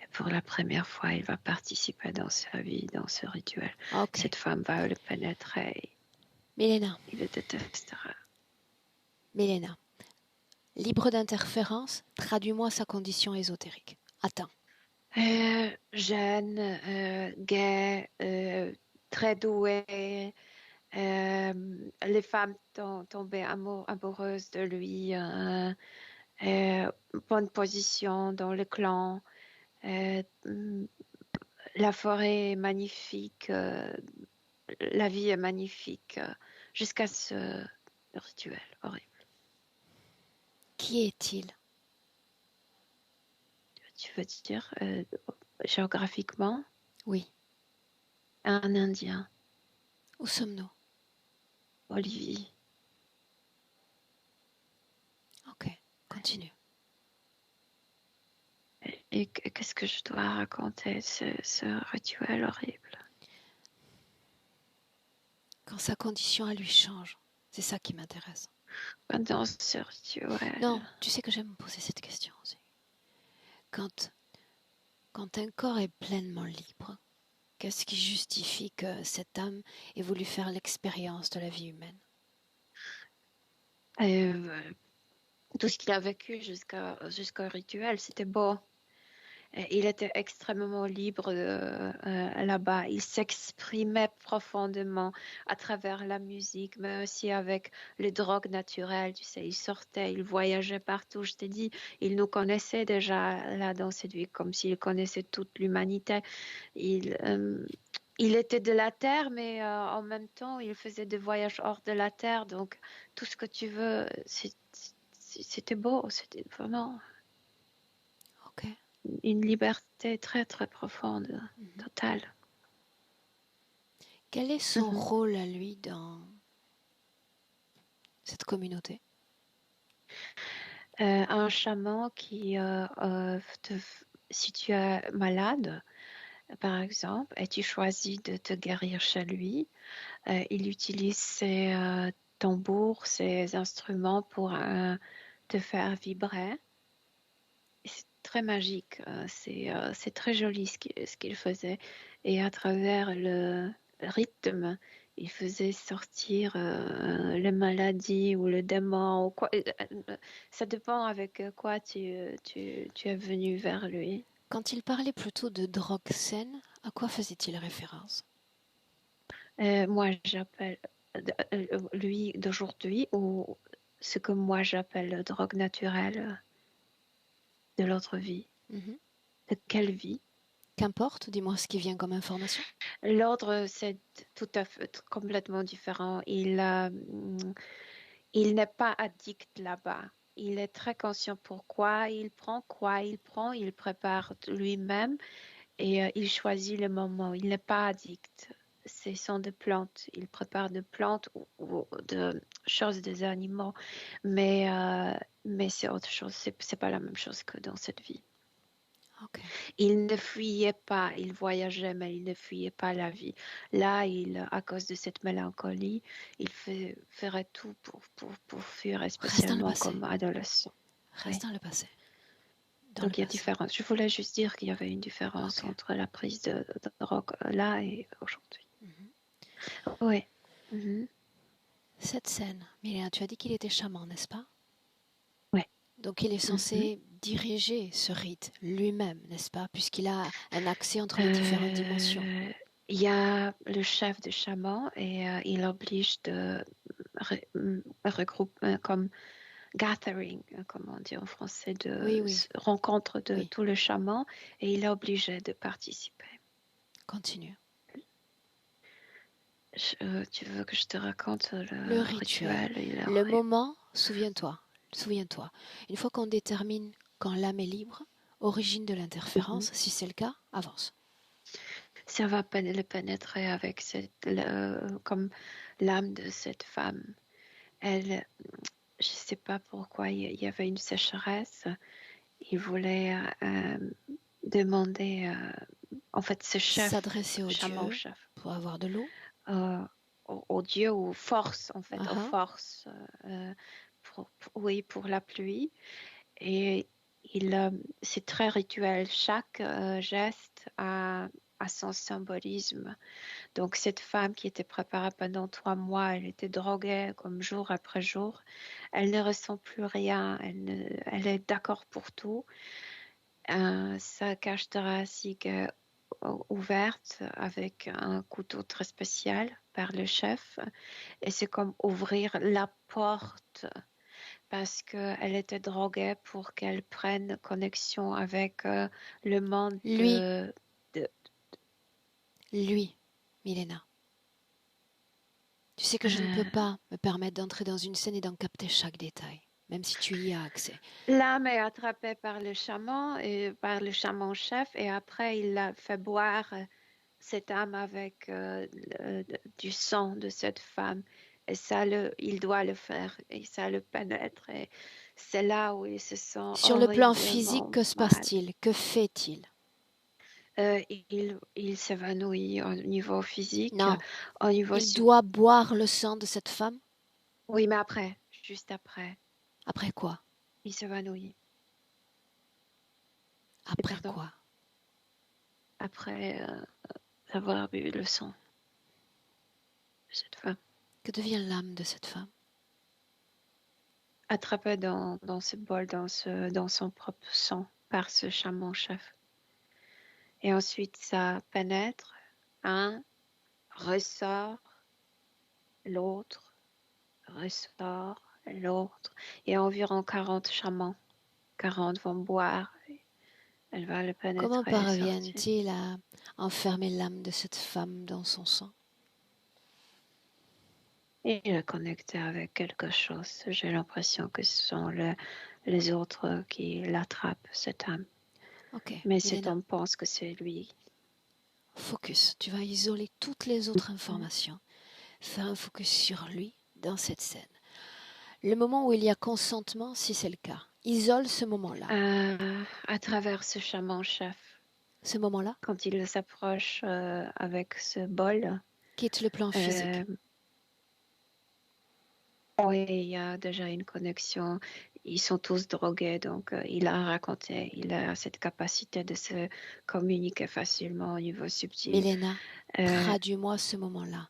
Et pour la première fois, il va participer dans sa vie, dans ce rituel. Ok. Cette femme va le pénétrer. Milena, Il le détestera. Milena, libre d'interférence, traduis-moi sa condition ésotérique. Attends. Jeune, gay, très doué. Les femmes tombaient amoureuses de lui. Bonne position dans le clan. La forêt est magnifique. La vie est magnifique. Jusqu'à ce rituel horrible. Qui est-il? Tu veux dire géographiquement? Oui. Un Indien. Où sommes-nous? Bolivie. Ok, continue. Et qu'est-ce que je dois raconter, ce rituel horrible? Quand sa condition à lui change, c'est ça qui m'intéresse. Pendant ce rituel. Non, tu sais que j'aime poser cette question aussi. Quand un corps est pleinement libre, qu'est-ce qui justifie que cette âme ait voulu faire l'expérience de la vie humaine? Tout ce qu'il a vécu jusqu'au rituel, c'était beau. Il était extrêmement libre là-bas. Il s'exprimait profondément à travers la musique, mais aussi avec les drogues naturelles. Tu sais, il sortait, il voyageait partout. Je t'ai dit, il nous connaissait déjà là dans cette vie, comme s'il connaissait toute l'humanité. Il était de la Terre, mais en même temps, il faisait des voyages hors de la Terre. Donc, tout ce que tu veux, c'était beau. C'était vraiment Ok. une liberté très, très profonde, totale. Quel est son rôle à lui dans cette communauté? Un chaman qui, si tu es malade, par exemple, et tu choisis de te guérir chez lui, il utilise ses tambours, ses instruments pour te faire vibrer. C'est très magique, c'est très joli ce qu'il faisait. Et à travers le rythme, il faisait sortir les maladies ou le démon. Ou quoi. Ça dépend avec quoi tu es venu vers lui. Quand il parlait plutôt de drogue saine, à quoi faisait-il référence? Moi, j'appelle lui d'aujourd'hui ou ce que moi j'appelle drogue naturelle de l'autre vie. De quelle vie? Qu'importe, dis-moi ce qui vient comme information. L'ordre, c'est tout à fait complètement différent. Il n'est pas addict là-bas. Il est très conscient pourquoi il prend, quoi il prend. Il prépare lui-même et il choisit le moment. Il n'est pas addict. Ce sont des plantes. Il prépare des plantes ou de choses des animaux. Mais c'est autre chose. C'est pas la même chose que dans cette vie. Ok. Il ne fuyait pas, il voyageait, mais il ne fuyait pas la vie. Là, à cause de cette mélancolie, il ferait tout pour fuir, spécialement comme adolescent. Reste dans le passé. Donc il y a différence. Je voulais juste dire qu'il y avait une différence entre la prise de drogue là et aujourd'hui. Oui. Cette scène, Milena, tu as dit qu'il était chaman, n'est-ce pas? Oui. Donc il est censé diriger ce rite lui-même, n'est-ce pas? Puisqu'il a un accès entre les différentes dimensions. Il y a le chef de chaman et il oblige de regrouper comme gathering, comme on dit en français, de Oui. rencontre de Oui. tous les chamans et il est obligé de participer. Continue. Tu veux que je te raconte Le rituel. rituel Le moment, souviens-toi, une fois qu'on détermine quand l'âme est libre, origine de l'interférence, si c'est le cas, avance. Ça va le pénétrer avec comme l'âme de cette femme. Elle, je ne sais pas pourquoi, il y avait une sécheresse. Il voulait demander, en fait, ce chef, s'adresser au chaman Dieu chef, pour avoir de l'eau. au Dieu, aux forces, en fait, aux forces, oui, pour la pluie. Et c'est très rituel. Chaque geste a son symbolisme. Donc, cette femme qui était préparée pendant 3 mois, elle était droguée comme jour après jour. Elle ne ressent plus rien. Elle est d'accord pour tout. Sa cage thoracique est ouverte avec un couteau très spécial par le chef. Et c'est comme ouvrir la porte parce qu'elle était droguée pour qu'elle prenne connexion avec le monde Lui, de Milena. Tu sais que je ne peux pas me permettre d'entrer dans une scène et d'en capter chaque détail, même si tu y as accès. L'âme est attrapée par le chaman et par le chaman chef et après il a fait boire cette âme avec du sang de cette femme et ça il doit le faire et ça le pénètre et c'est là où il se sent Sur le plan physique, horriblement que se mal. passe-t-il? Que fait-il? Il s'évanouit au niveau physique, Non, au niveau il doit boire le sang de cette femme? Oui, mais après, juste après, Après quoi? il s'évanouit. Après Pardon. quoi? Après avoir bu le sang de cette femme. Que devient l'âme de cette femme? Attrapée dans ce bol, dans son propre sang par ce chaman chef. Et ensuite, ça pénètre, un, ressort, l'autre, ressort, l'autre. Il y a environ 40 chamans. 40 vont boire. Elle va le Comment pénétrer et sortir. parviennent-ils à enfermer l'âme de cette femme dans son sang? Il est connecté avec quelque chose. J'ai l'impression que ce sont les autres qui l'attrapent, cette âme. Ok, Mais Milena, cet homme pense que c'est lui. focus. Tu vas isoler toutes les autres informations. Fais un focus sur lui dans cette scène. Le moment où il y a consentement, si c'est le cas. Isole ce moment-là. À travers ce chaman chef. Ce moment-là? Quand il s'approche avec ce bol. Quitte le plan physique. Oui, il y a déjà une connexion. Ils sont tous drogués, donc il a raconté, il a cette capacité de se communiquer facilement au niveau subtil. Milena, traduis-moi ce moment-là.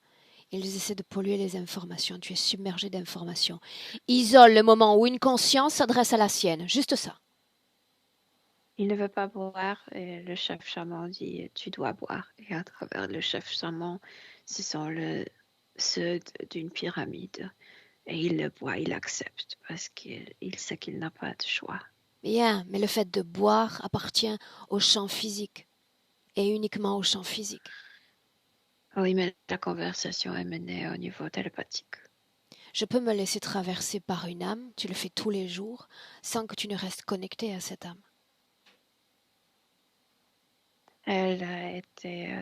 Ils essaient de polluer les informations. Tu es submergé d'informations. Isole le moment où une conscience s'adresse à la sienne. Juste ça. Il ne veut pas boire et le chef chaman dit tu dois boire. Et à travers le chef chaman, ce sont ceux d'une pyramide. Et il le boit, il accepte parce qu'il sait qu'il n'a pas de choix. Bien, mais le fait de boire appartient au champ physique. Et uniquement au champ physique. Oui, mais la conversation est menée au niveau télépathique. Je peux me laisser traverser par une âme, tu le fais tous les jours, sans que tu ne restes connecté à cette âme. Elle a été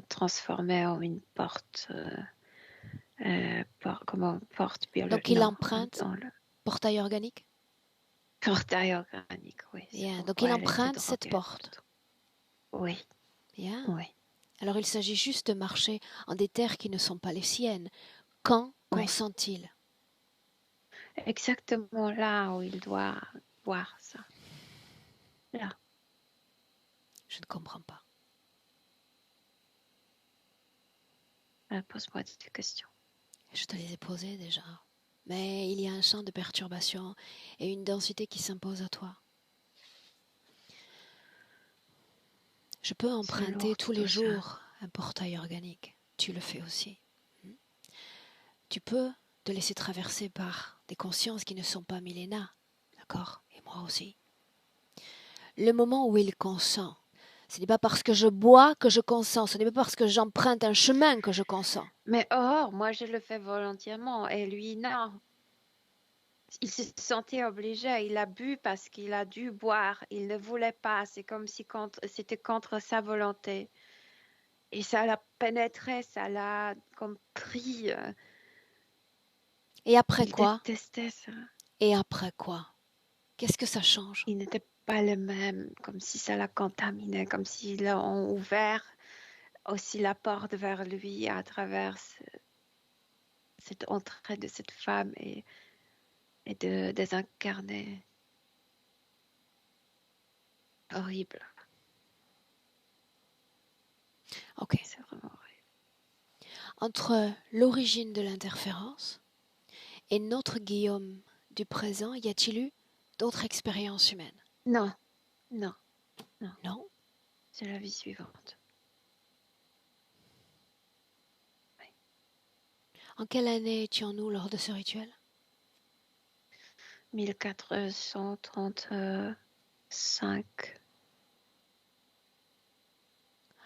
transformée en une porte, porte biologique. Donc il emprunte portail organique? Portail organique, oui. Bien, donc il emprunte cette porte. Oui. Bien. Oui. Alors il s'agit juste de marcher en des terres qui ne sont pas les siennes. Quand consent-il? Exactement là où il doit voir ça. Là. Je ne comprends pas. Pose-moi des questions. Je te les ai posées déjà. Mais il y a un champ de perturbation et une densité qui s'impose à toi. Je peux C'est emprunter lourd tous les tout ça. jours un portail organique. Tu le fais aussi. Tu peux te laisser traverser par des consciences qui ne sont pas millénaires. D'accord? Et moi aussi. Le moment où il consent, ce n'est pas parce que je bois que je consens, ce n'est pas parce que j'emprunte un chemin que je consens. Mais moi je le fais volontairement et lui, non. Il se sentait obligé, il a bu parce qu'il a dû boire, il ne voulait pas, c'est comme si c'était contre sa volonté. Et ça l'a pénétré, ça l'a compris. Et après Il quoi? détestait ça. Et après quoi? Qu'est-ce que ça change? Il n'était pas le même, comme si ça l'a contaminé, comme s'ils ont ouvert aussi la porte vers lui à travers cette entrée de cette femme et de désincarner. Horrible, Ok. c'est vraiment horrible. Entre l'origine de l'interférence et notre Guillaume du présent, y a-t-il eu d'autres expériences humaines? Non, non, Non. c'est la vie suivante. Oui. En quelle année étions-nous lors de ce rituel? 1435.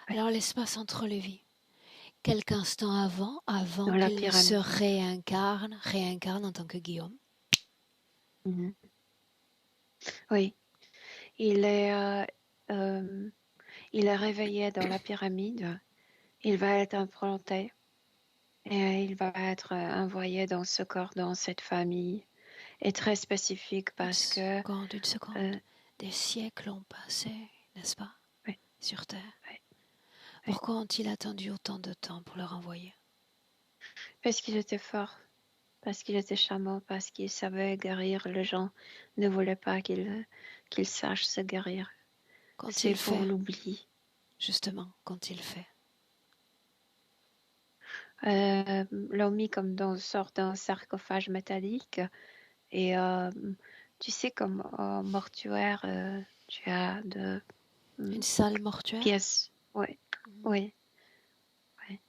Oui. Alors l'espace entre les vies. Quelques instants avant Dans la qu'il ne se pyramide. réincarne en tant que Guillaume. Mhm. Oui, il est, il est réveillé dans la pyramide. Il va être implanté et il va être envoyé dans ce corps, dans cette famille. Et très spécifique parce que... Une seconde. Des siècles ont passé, n'est-ce pas? Oui, sur Terre. oui, oui. Pourquoi ont-ils attendu autant de temps pour le renvoyer? Parce qu'il était fort, parce qu'il était charmant, parce qu'il savait guérir. Les gens ne voulaient pas qu'il sache se guérir. Quand C'est il pour fait, l'oubli. justement, quand il fait. L'ont mis comme dans une sorte d'un sarcophage métallique. Et tu sais, comme au mortuaire, tu as de Une salle mortuaire? pièces. Oui, oui, oui.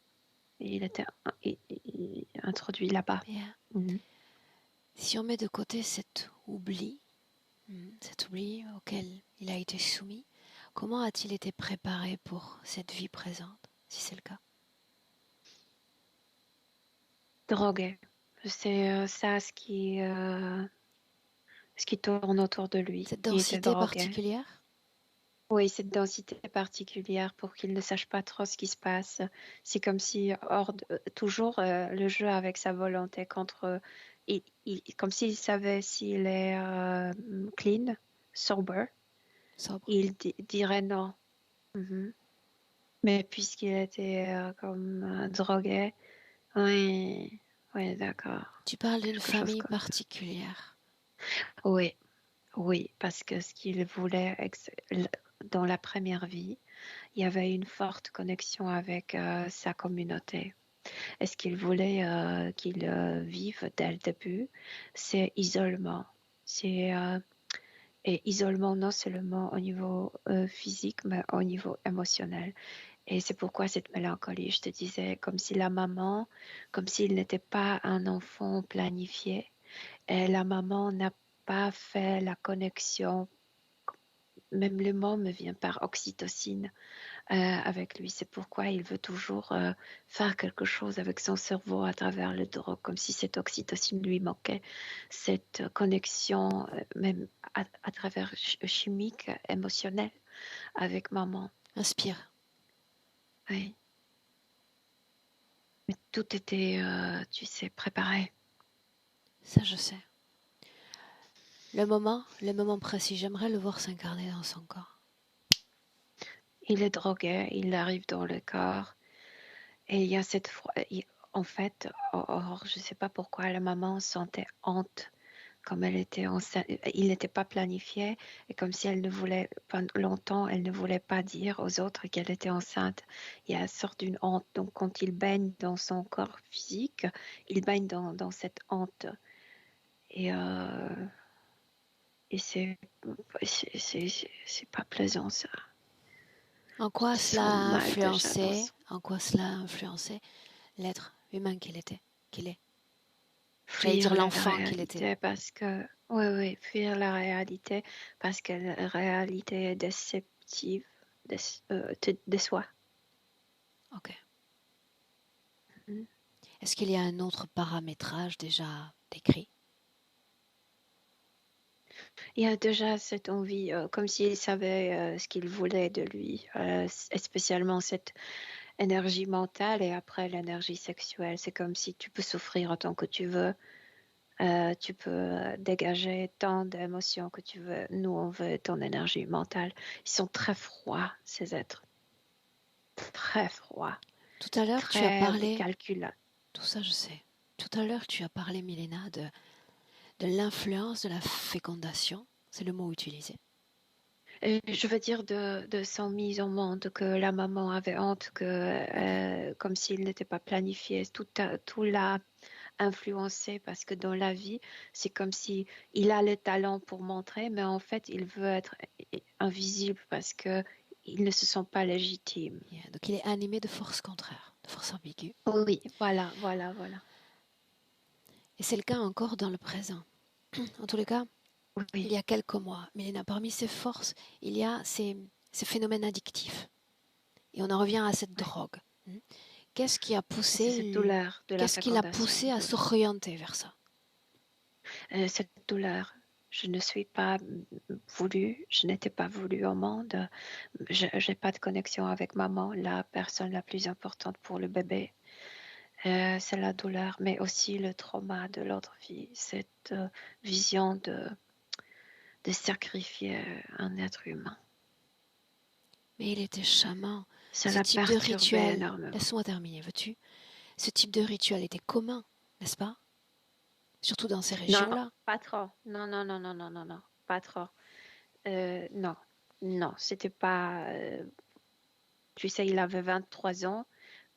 Et il était introduit là-bas. Bien. Mhm. Si on met de côté cet oubli auquel il a été soumis, comment a-t-il été préparé pour cette vie présente, si c'est le cas? Drogué. C'est ça ce qui tourne autour de lui. Cette Il était densité drogué. particulière? Oui, cette densité particulière pour qu'il ne sache pas trop ce qui se passe. C'est comme si, toujours le jeu avec sa volonté contre. Comme s'il savait s'il est clean, sober, Sobre. il dirait non. Mhm. Mais puisqu'il était comme drogué, oui, oui, d'accord. Tu parles d'une Quelque chose famille comme ça. particulière. Oui, oui, parce que ce qu'il voulait dans la première vie, il y avait une forte connexion avec sa communauté. Et ce qu'il voulait qu'il vive dès le début, c'est isolement. C'est et isolement non seulement au niveau physique, mais au niveau émotionnel. Et c'est pourquoi cette mélancolie, je te disais, comme si la maman, comme s'il n'était pas un enfant planifié, et la maman n'a pas fait la connexion, même le mot me vient par oxytocine avec lui. C'est pourquoi il veut toujours faire quelque chose avec son cerveau à travers le drogue, comme si cette oxytocine lui manquait, cette connexion même à travers chimique, émotionnelle avec maman. Inspire. Oui. Mais tout était, tu sais, préparé. Ça, je sais. Le moment précis, j'aimerais le voir s'incarner dans son corps. Il est drogué, il arrive dans le corps. Et il y a en fait, je ne sais pas pourquoi la maman sentait honte comme elle était enceinte. Il n'était pas planifié et comme si elle ne voulait, pendant longtemps, elle ne voulait pas dire aux autres qu'elle était enceinte. Il y a une sorte d'une honte. Donc quand il baigne dans son corps physique, il baigne dans cette honte. Et, et c'est pas plaisant ça. En Tu quoi te cela sens a mal déjà dans influencé, son en quoi cela a influencé l'être humain qu'il est? J'allais fuir dire la l'enfant qu'il était. réalité parce que, oui, oui, fuir la réalité parce que la réalité est déceptive, te déçoit. Ok. Mhm. Est-ce qu'il y a un autre paramétrage déjà décrit? Il y a déjà cette envie, comme s'il savait ce qu'il voulait de lui, spécialement cette énergie mentale et après l'énergie sexuelle. C'est comme si tu peux souffrir autant que tu veux, tu peux dégager tant d'émotions que tu veux. Nous, on veut ton énergie mentale. Ils sont très froids, ces êtres. Très froids, Tout à l'heure, tu as très parlé, calculants. tout ça je sais. Tout à l'heure, tu as parlé, Milena, de l'influence de la fécondation. C'est le mot utilisé. Et je veux dire de son mise au monde, que la maman avait honte, que comme s'il n'était pas planifié, tout l'a influencé parce que dans la vie, c'est comme si il a le talent pour montrer, mais en fait, il veut être invisible parce que il ne se sent pas légitime. Yeah. Donc il est animé de forces contraires, de forces ambiguës. Oui, voilà, voilà, voilà. Et c'est le cas encore dans le présent. En tous les cas, il Oui, y a quelques mois, Milena, parmi ces forces, il y a ces phénomènes addictifs. Et on en revient à cette oui. drogue. Qu'est-ce qui a Et c'est cette poussé, douleur de la qu'est-ce qui l'a fécondation, poussé à oui. s'orienter vers ça? Cette douleur. Je ne suis pas voulue, je n'étais pas voulue au monde. Je n'ai pas de connexion avec maman, la personne la plus importante pour le bébé. C'est la douleur, mais aussi le trauma de l'autre vie, cette vision de sacrifier un être humain. Mais il était chaman. Ça Ce l'a type de perturbé rituel, énormément. laisse-moi terminer, veux-tu? Ce type de rituel était commun, n'est-ce pas? Surtout dans ces Non, régions-là. pas trop. Non, non, non, non, non, non, non, pas trop. Non, non, c'était pas. Tu sais, il avait 23 ans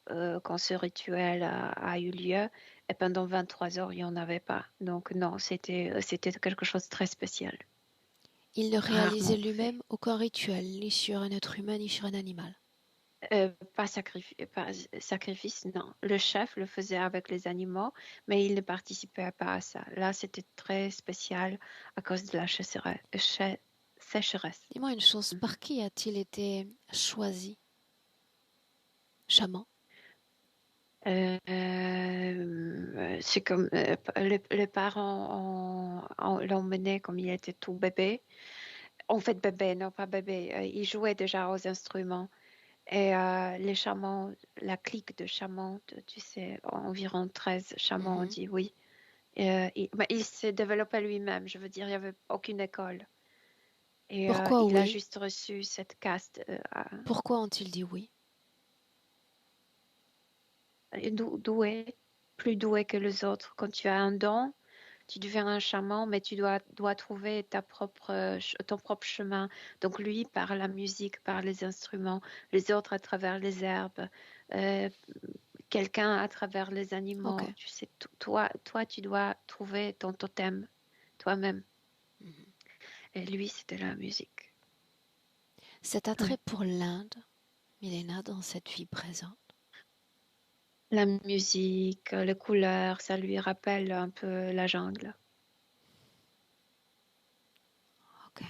quand ce rituel a eu lieu, et pendant 23 heures, il n'y en avait pas. Donc non, c'était quelque chose de très spécial, Il ne réalisait rarement fait. lui-même aucun rituel, ni sur un être humain, ni sur un animal. Pas sacrifice, non. Le chef le faisait avec les animaux, mais il ne participait pas à ça. Là, c'était très spécial à cause de la sécheresse. Dis-moi une chose, Mhm. par qui a-t-il été choisi? Chaman? C'est comme les parents l'ont mené comme il était tout bébé. En fait, bébé, non pas bébé. Il jouait déjà aux instruments. Et les chamans, la clique de chamans, tu sais, environ 13 chamans ont Mhm. dit oui. Il s'est développé lui-même, je veux dire, il n'y avait aucune école. Et Pourquoi il a oui? juste reçu cette caste. Pourquoi ont-ils dit oui? Doué, plus doué que les autres. Quand tu as un don, tu deviens un chaman, mais tu dois trouver ton propre chemin. Donc lui, par la musique, par les instruments, les autres à travers les herbes, euh, quelqu'un à travers les Ok. animaux. Tu sais, toi, tu dois trouver ton totem toi-même. Mhm. Et lui, c'était la musique. Cet attrait Oui. pour l'Inde, Milena, dans cette vie présente. La musique, les couleurs, ça lui rappelle un peu la jungle. Ok.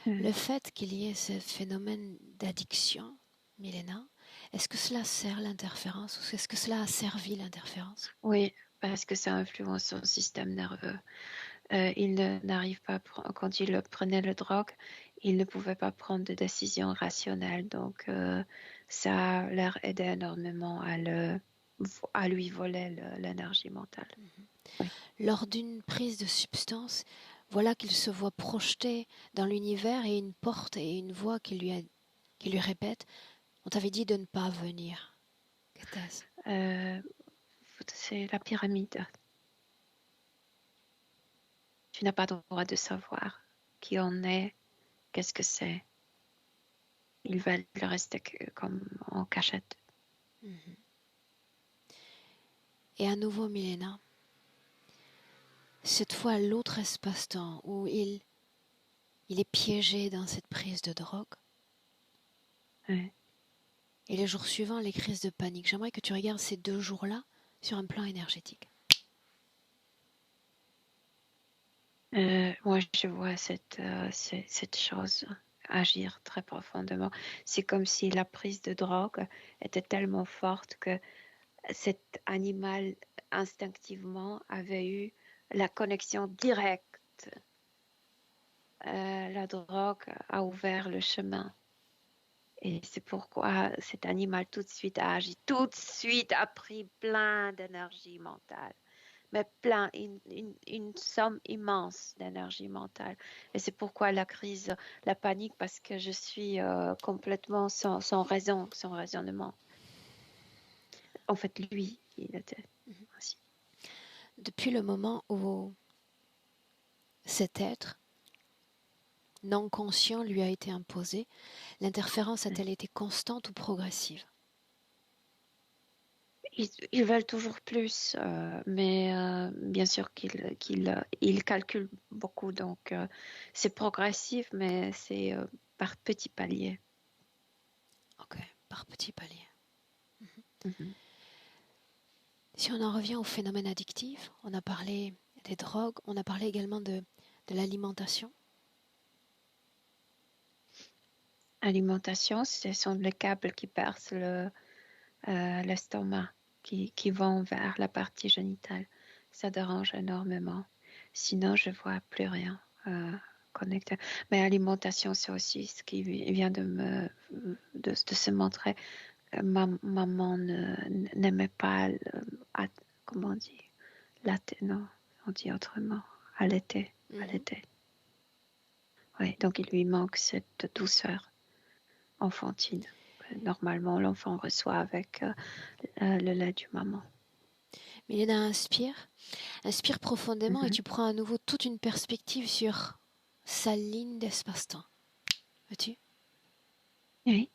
Mm. Le fait qu'il y ait ce phénomène d'addiction, Milena, est-ce que cela sert l'interférence ou est-ce que cela a servi l'interférence? Oui, parce que ça influence son système nerveux. N'arrive pas, quand il prenait le drogue, il ne pouvait pas prendre de décision rationnelle. Donc, ça leur aidait énormément à lui voler l'énergie mentale. Oui. Lors d'une prise de substance, voilà qu'il se voit projeté dans l'univers et une porte et une voix qui lui répète: On t'avait dit de ne pas venir. Qu'était-ce? Euh, c'est la pyramide. Tu n'as pas le droit de savoir qui on est, qu'est-ce que c'est. Ils veulent rester comme en cachette. Mhm. Et à nouveau, Milena, cette fois l'autre espace-temps où il est piégé dans cette prise de drogue, Ouais. Et les jours suivants, les crises de panique. J'aimerais que tu regardes ces 2 jours-là sur un plan énergétique. Moi, je vois cette chose agir très profondément. C'est comme si la prise de drogue était tellement forte que cet animal instinctivement avait eu la connexion directe. La drogue a ouvert le chemin. Et c'est pourquoi cet animal tout de suite a agi, tout de suite a pris plein d'énergie mentale, mais plein, une somme immense d'énergie mentale. Et c'est pourquoi la crise, la panique, parce que je suis complètement sans raison, sans raisonnement. En fait, lui, il était ainsi. Depuis le moment où cet être non conscient lui a été imposé, l'interférence a-t-elle été constante ou progressive? Ils veulent toujours plus, mais bien sûr qu'ils calculent beaucoup, donc c'est progressif, mais c'est par petits paliers. Ok, par petits paliers. Mhm. Si on en revient au phénomène addictif, on a parlé des drogues, on a parlé également de l'alimentation. Alimentation, ce sont les câbles qui percent l'estomac, qui vont vers la partie génitale. Ça dérange énormément. Sinon, je vois plus rien connecté. Mais alimentation, c'est aussi ce qui vient de se montrer. Maman n'aimait pas, comment on dit, non, on dit autrement, allaiter. Oui, donc il lui manque cette douceur enfantine. Normalement, l'enfant reçoit avec le lait du maman. Milena, inspire profondément et Mhm. tu prends à nouveau toute une perspective sur sa ligne d'espace-temps. Veux-tu? Oui.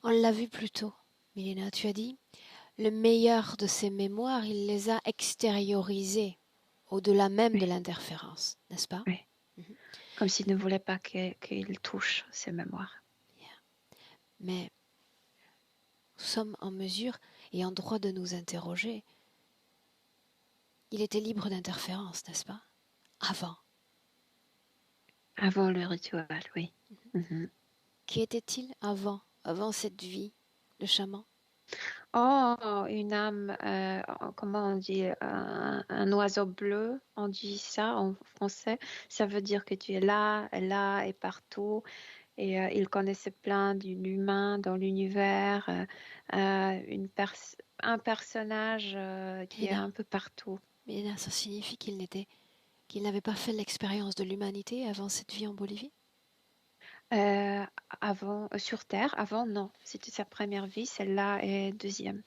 On l'a vu plus tôt, Milena, tu as dit, le meilleur de ses mémoires, il les a extériorisées, au-delà même de Oui, l'interférence, n'est-ce pas? oui. Comme s'il ne voulait pas qu'il touche ses mémoires. Mais nous sommes en mesure et en droit de nous interroger. Il était libre d'interférence, n'est-ce pas? Avant. Avant le rituel, oui. Mhm. Qui était-il avant cette vie de chaman? Oh, une âme, comment on dit, un oiseau bleu, on dit ça en français. Ça veut dire que tu es là et partout. Et il connaissait plein d'humains dans l'univers, un personnage qui est Milena, un peu partout. Milena, ça signifie qu'il n'avait pas fait l'expérience de l'humanité avant cette vie en Bolivie? Avant, sur Terre, avant, non. C'était sa première vie, celle-là est deuxième.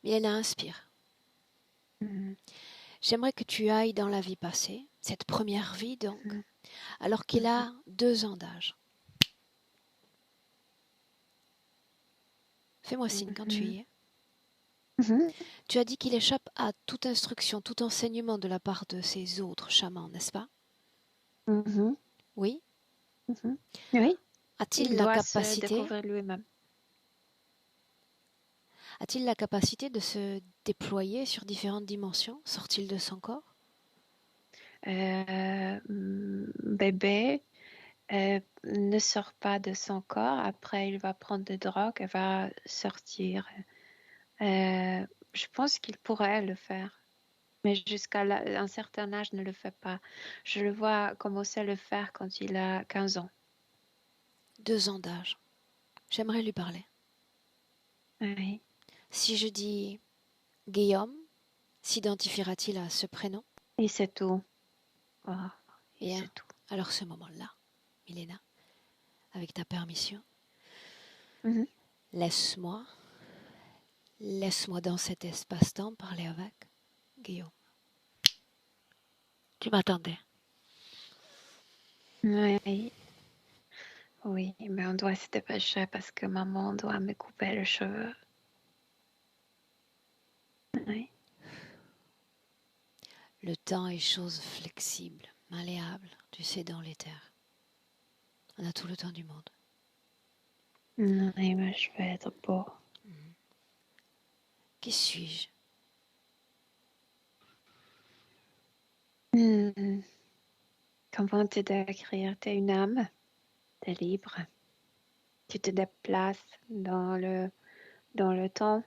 Milena, inspire. Mhm. J'aimerais que tu ailles dans la vie passée, cette première vie donc, Mhm. alors qu'il a 2 ans d'âge. Fais-moi signe quand tu Mhm. y es. Mhm. Tu as dit qu'il échappe à toute instruction, tout enseignement de la part de ses autres chamans, n'est-ce pas? Mhm. Oui? Mhm. Oui, A-t-il il la doit se capacité, découvrir lui-même. a-t-il la capacité de se déployer sur différentes dimensions? Sort-il de son corps? Bébé ne sort pas de son corps. Après, il va prendre des drogues et va sortir. Je pense qu'il pourrait le faire, mais jusqu'à un certain âge, ne le fait pas. Je le vois commencer à le faire quand il a 15 ans. 2 ans d'âge. J'aimerais lui parler. Oui. Si je dis Guillaume, s'identifiera-t-il à ce prénom? Et c'est tout. Oh, et Bien, c'est tout. alors ce moment-là, Milena, avec ta permission, Mhm. laisse-moi dans cet espace-temps parler avec Guillaume. Tu m'attendais. Oui. Oui, mais on doit se dépêcher parce que maman doit me couper les cheveux. Oui. Le temps est chose flexible, malléable, tu sais, dans l'éther. On a tout le temps du monde. Oui, mais je vais être beau. Qui suis-je? Comment te décrire? T'es une âme, t'es libre. Tu te déplaces dans le temps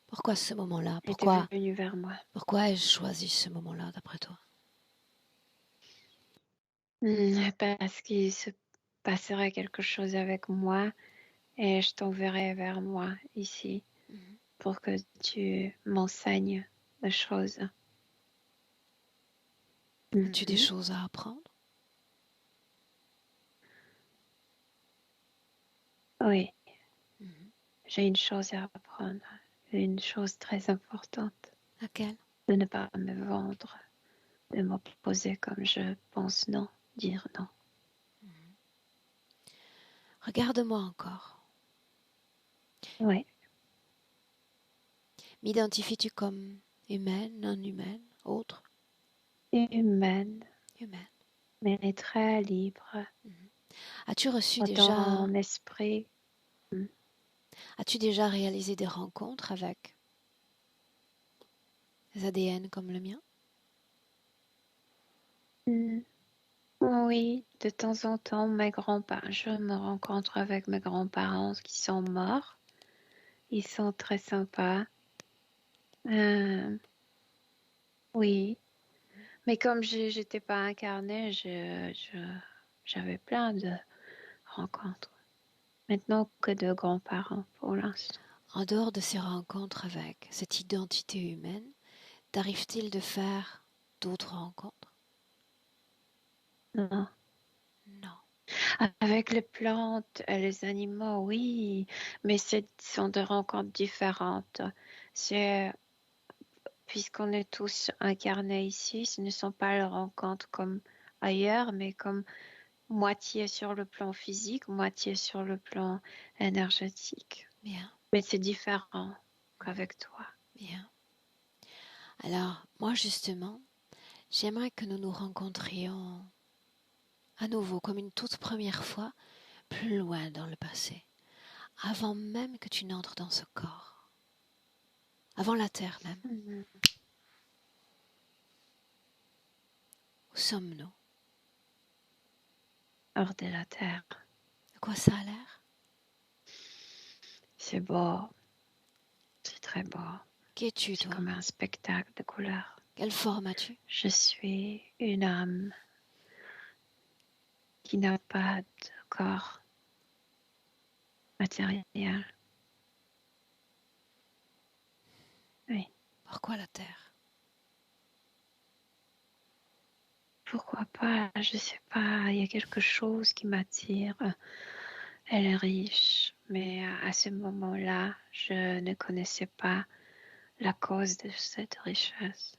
Pourquoi ce moment-là? et t'es venu vers moi. Pourquoi ai-je choisi ce moment-là, d'après toi? Parce qu'il se passerait quelque chose avec moi et je t'enverrai vers moi ici pour que tu m'enseignes des choses. As-tu des choses à apprendre? Oui, j'ai une chose à apprendre, une chose très importante. Laquelle? De ne pas me vendre, de m'opposer comme je pense non, dire non. Regarde-moi encore. Oui, M'identifies-tu comme humaine, non humaine, autre? humaine, Humaine. mais très libre. As-tu reçu Autant esprit. As-tu déjà réalisé des rencontres avec des ADN comme le mien? Oui, de temps en temps, je me rencontre avec mes grands-parents qui sont morts. Ils sont très sympas. Oui, mais comme j'étais pas incarnée, j'avais plein de rencontres. Maintenant que de grands-parents pour l'instant. En dehors de ces rencontres avec cette identité humaine, t'arrive-t-il de faire d'autres rencontres? Non. Non. Avec les plantes et les animaux, oui, mais ce sont des rencontres différentes. C'est puisqu'on est tous incarnés ici, ce ne sont pas les rencontres comme ailleurs, mais comme moitié sur le plan physique, moitié sur le plan énergétique. Bien. Mais c'est différent qu'avec toi. Bien. Alors, moi justement, j'aimerais que nous nous rencontrions à nouveau comme une toute première fois, plus loin dans le passé, avant même que tu n'entres dans ce corps, avant la terre même. Où sommes-nous? Hors de la terre. De quoi ça a l'air? C'est beau. C'est très beau. Qui es-tu, C'est toi? comme un spectacle de couleurs. Quelle forme as-tu? Je suis une âme qui n'a pas de corps matériel. Oui. Pourquoi la terre? Pourquoi pas? Je sais pas. Il y a quelque chose qui m'attire. Elle est riche, mais à ce moment-là, je ne connaissais pas la cause de cette richesse.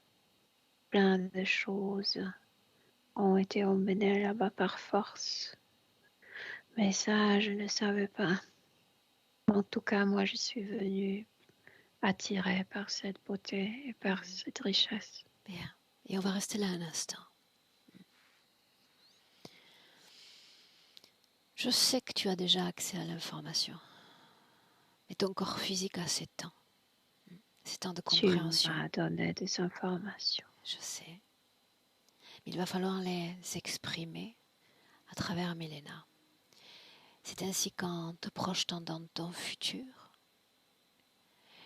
Plein de choses ont été emmenées là-bas par force. Mais ça, je ne savais pas. En tout cas, moi, je suis venue attirée par cette beauté et par cette richesse. Bien. Et on va rester là un instant. Je sais que tu as déjà accès à l'information. Mais ton corps physique a ses temps. Ses temps de compréhension. Tu m'as donné des informations. Je sais. Mais il va falloir les exprimer à travers Milena. C'est ainsi qu'en te projetant dans ton futur,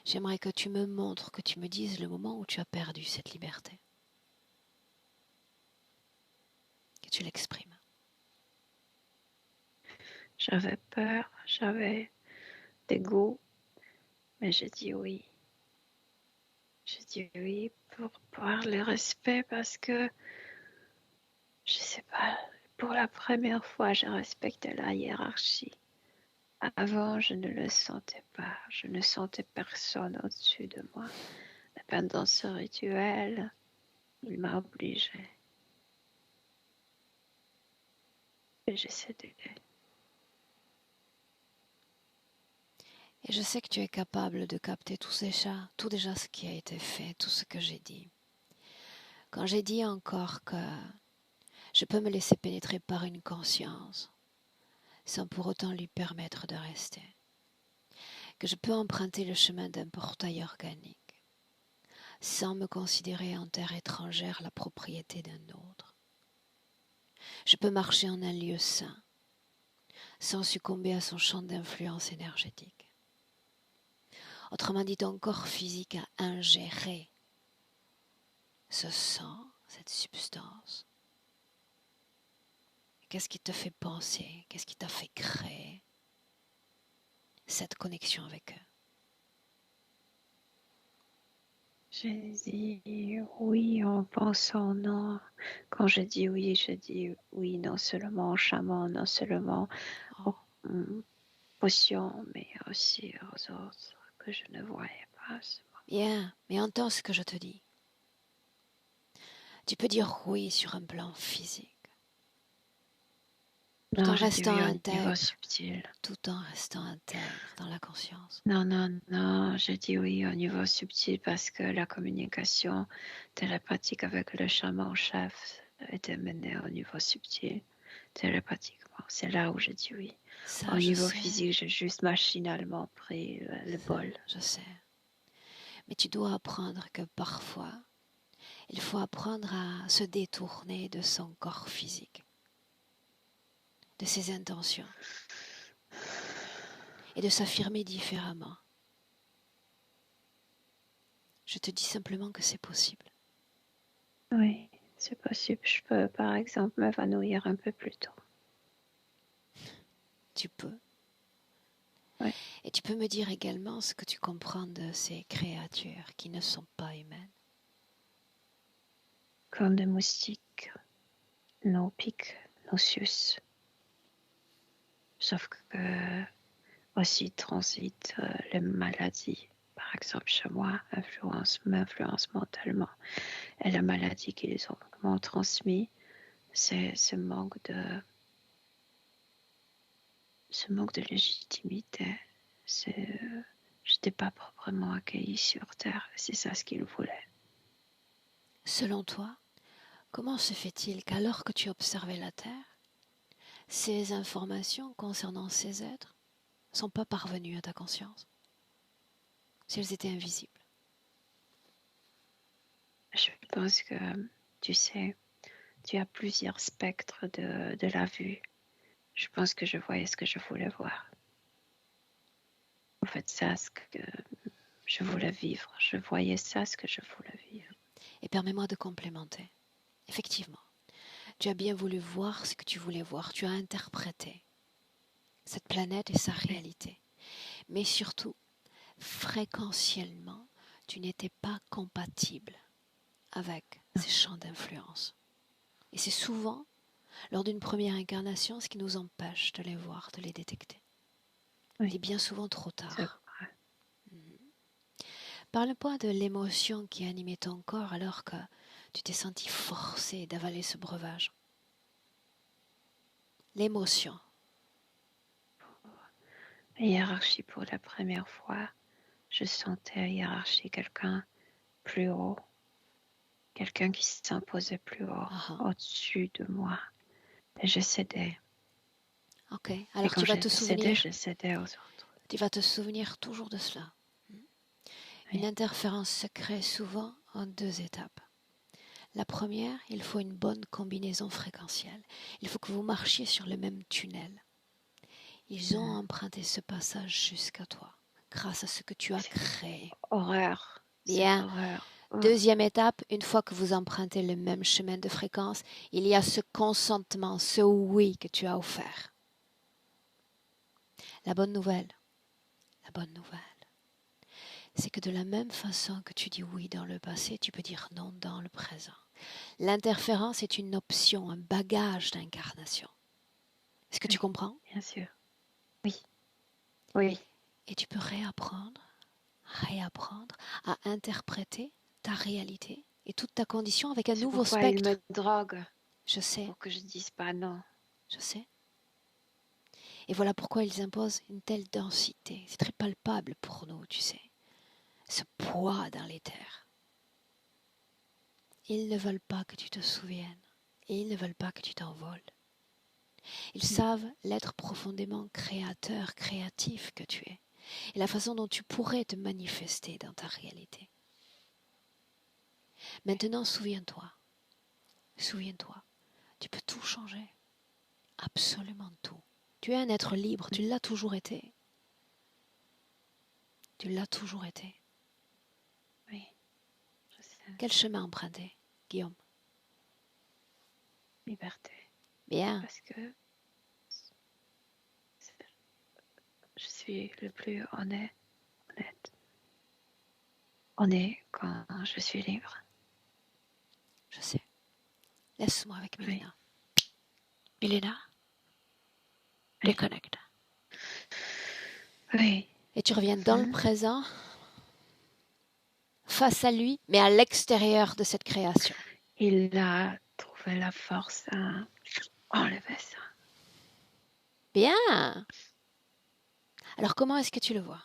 j'aimerais que tu me montres, que tu me dises le moment où tu as perdu cette liberté. Que tu l'exprimes. J'avais peur, j'avais des goûts, mais j'ai dit oui. J'ai dit oui pour le respect parce que, je sais pas, pour la première fois, j'ai respecté la hiérarchie. Avant, je ne le sentais pas. Je ne sentais personne au-dessus de moi. Mais pendant ce rituel, il m'a obligée. Et j'ai cédé. Et je sais que tu es capable de capter tout déjà ce qui a été fait, tout ce que j'ai dit. Quand j'ai dit encore que je peux me laisser pénétrer par une conscience sans pour autant lui permettre de rester, que je peux emprunter le chemin d'un portail organique sans me considérer en terre étrangère la propriété d'un autre. Je peux marcher en un lieu sain sans succomber à son champ d'influence énergétique. Autrement dit, ton corps physique a ingéré ce sang, cette substance. Qu'est-ce qui te fait penser? Qu'est-ce qui t'a fait créer cette connexion avec eux? J'ai dit oui en pensant non. Quand je dis oui non seulement au chaman, non seulement aux potions, mais aussi aux autres que je ne voyais pas. Bien, mais entends ce que je te dis. Tu peux dire oui sur un plan physique, tout Non, en je dis restant oui au niveau intègre, subtil. tout en restant intègre dans la conscience. Non, je dis oui au niveau subtil parce que la communication télépathique avec le chaman chef était menée au niveau subtil, télépathiquement. C'est là où je dis oui. Ça, Au je niveau sais, physique, j'ai juste machinalement pris le bol. je sais. Mais tu dois apprendre que parfois, il faut apprendre à se détourner de son corps physique, de ses intentions, et de s'affirmer différemment. Je te dis simplement que c'est possible. Oui, c'est possible. Je peux, par exemple, m'évanouir un peu plus tôt. Tu peux. Oui. Et tu peux me dire également ce que tu comprends de ces créatures qui ne sont pas humaines. Comme des moustiques, nos pics, nos suces. Sauf que aussi transitent les maladies. Par exemple, chez moi, m'influence mentalement. Et la maladie qu'ils m'ont transmis, c'est ce manque de légitimité. Je n'étais pas proprement accueillie sur Terre. C'est ça ce qu'ils voulaient. Selon toi, comment se fait-il qu'alors que tu observais la Terre, ces informations concernant ces êtres ne sont pas parvenues à ta conscience, si elles étaient invisibles? Je pense que, tu sais, tu as plusieurs spectres de la vue. Je pense que je voyais ce que je voulais voir. En fait, ça, ce que je voulais vivre. Je voyais ça, ce que je voulais vivre. Et permets-moi de complémenter. Effectivement, tu as bien voulu voir ce que tu voulais voir. Tu as interprété cette planète et sa réalité. Mais surtout, fréquentiellement, tu n'étais pas compatible avec ces champs d'influence. Et c'est souvent, lors d'une première incarnation, ce qui nous empêche de les voir, de les détecter. Oui. Il est bien souvent trop C'est tard. vrai. Parle-moi de l'émotion qui animait ton corps alors que tu t'es senti forcé d'avaler ce breuvage. L'émotion. La hiérarchie, pour la première fois, je sentais la hiérarchie, quelqu'un plus haut, quelqu'un qui s'imposait plus haut, au-dessus de moi. Et je cédais. Ok, Et alors quand tu vas te souvenir. je cédais aux autres. Tu vas te souvenir toujours de cela. Oui. Une interférence se crée souvent en deux étapes. La première, il faut une bonne combinaison fréquentielle. Il faut que vous marchiez sur le même tunnel. Ils ont emprunté ce passage jusqu'à toi, grâce à ce que tu as créé. Horreur. Bien. Horreur. Deuxième étape, une fois que vous empruntez le même chemin de fréquence, il y a ce consentement, ce oui que tu as offert. La bonne nouvelle, c'est que de la même façon que tu dis oui dans le passé, tu peux dire non dans le présent. L'interférence est une option, un bagage d'incarnation. Est-ce que tu comprends? Bien sûr. Oui. Oui. Et tu peux réapprendre à interpréter ta réalité et toute ta condition avec un nouveau spectre. Il me drogue. Je sais. Pour que je dise pas non. Je sais. Et voilà pourquoi ils imposent une telle densité. C'est très palpable pour nous, tu sais. Ce poids dans l'éther. Ils ne veulent pas que tu te souviennes. Et ils ne veulent pas que tu t'envoles. Ils savent l'être profondément créateur, créatif que tu es. Et la façon dont tu pourrais te manifester dans ta réalité. Maintenant, souviens-toi. Souviens-toi. Tu peux tout changer. Absolument tout. Tu es un être libre. Tu l'as toujours été. Tu l'as toujours été. Oui, je sais. Quel chemin emprunter, Guillaume? Liberté. Bien. Parce que je suis le plus honnête quand je suis libre. Je sais. Laisse-moi avec Oui. Milena. Milena, Oui. déconnecte. Oui. Et tu reviens dans le présent, face à lui, mais à l'extérieur de cette création. Il a trouvé la force à enlever ça. Bien. Alors comment est-ce que tu le vois?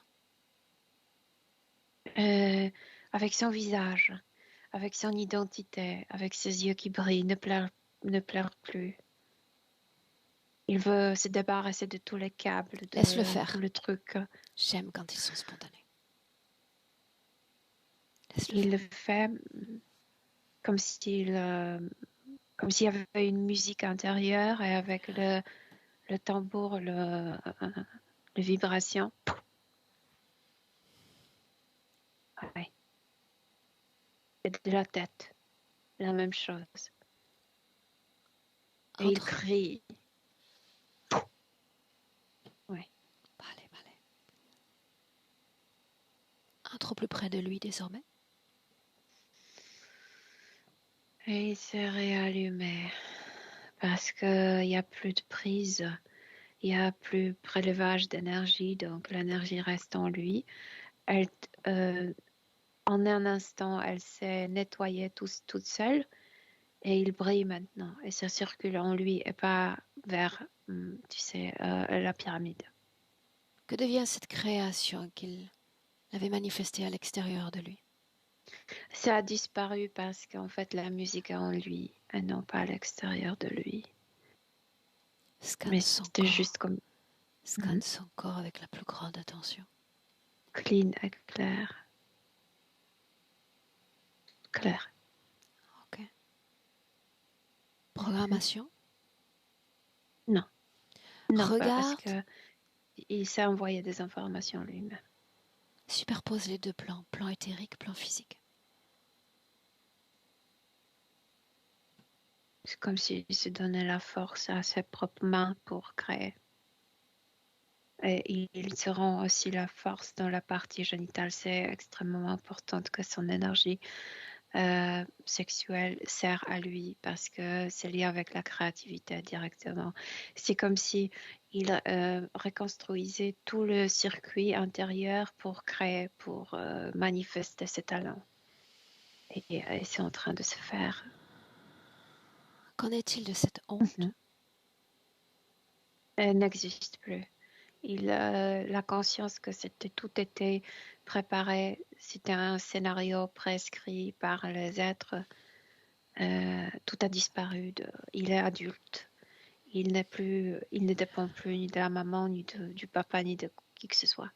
Avec son visage, avec son identité, avec ses yeux qui brillent, ne pleure plus. Il veut se débarrasser de tous les câbles, de Laisse-le faire. tout le truc. J'aime quand ils sont spontanés. Laisse-le Il faire. le fait comme s'il y avait une musique intérieure et avec le tambour, le vibration. Ouais. Et de la tête, la même chose. Et il crie. Ouais. Allez. Entre au plus près de lui désormais. Et il s'est réallumé parce qu'il n'y a plus de prise, il n'y a plus de prélevage d'énergie, donc l'énergie reste en lui. En un instant, elle s'est nettoyée toute seule et il brille maintenant et ça circule en lui et pas vers, la pyramide. Que devient cette création qu'il avait manifestée à l'extérieur de lui? Ça a disparu parce qu'en fait la musique est en lui et non pas à l'extérieur de lui. Scanne Mais son c'était corps. juste comme Scanne son corps avec la plus grande attention. clean et clair. Clair. Ok. Programmation? Non, Regarde. parce que il s'est envoyé des informations lui-même. Superpose les deux plans, plan éthérique, plan physique. C'est comme s'il se donnait la force à ses propres mains pour créer. Et il se rend aussi la force dans la partie génitale. C'est extrêmement important que son énergie sexuelle sert à lui parce que c'est lié avec la créativité directement. C'est comme si il reconstruisait tout le circuit intérieur pour créer, pour manifester ses talents. Et c'est en train de se faire. Qu'en est-il de cette honte? Elle n'existe plus. La conscience que tout était préparé, c'était un scénario prescrit par les êtres. Tout a disparu. Il est adulte. Il ne dépend plus ni de la maman, ni du papa, ni de qui que ce soit.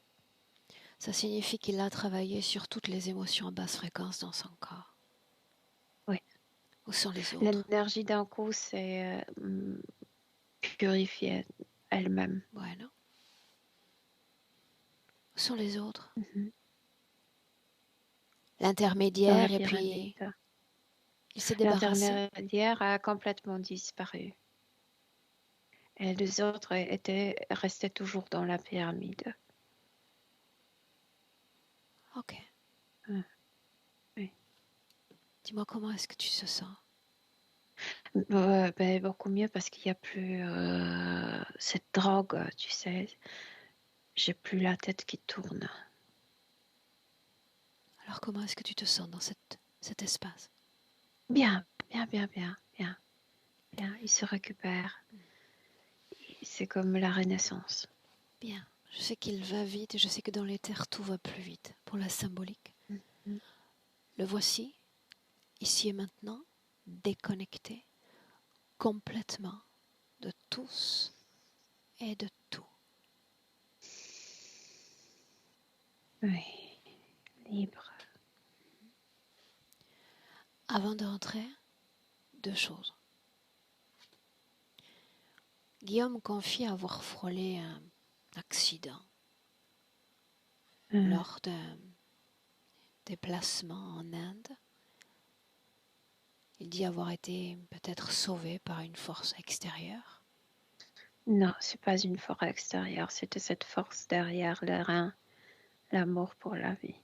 Ça signifie qu'il a travaillé sur toutes les émotions à basse fréquence dans son corps. Oui. Où sont les autres? L'énergie d'un coup s'est purifiée elle-même. Bueno. Où sont les autres? L'intermédiaire, et puis il s'est débarrassé. L'intermédiaire a complètement disparu. Et les autres restaient toujours dans la pyramide. Ok. Oui. Dis-moi comment est-ce que tu te sens? Beaucoup mieux parce qu'il n'y a plus cette drogue, tu sais. J'ai plus la tête qui tourne. Alors comment est-ce que tu te sens dans cet espace? Bien. Il se récupère. C'est comme la renaissance. Bien. Je sais qu'il va vite et je sais que dans l'éther tout va plus vite pour la symbolique. Le voici. ici et maintenant, déconnecté complètement de tous et de tout. Oui, libre. Avant de rentrer, 2 choses. Guillaume confie avoir frôlé un accident lors d'un déplacement en Inde. Il dit avoir été peut-être sauvé par une force extérieure. Non, c'est pas une force extérieure, c'était cette force derrière le rein, l'amour pour la vie.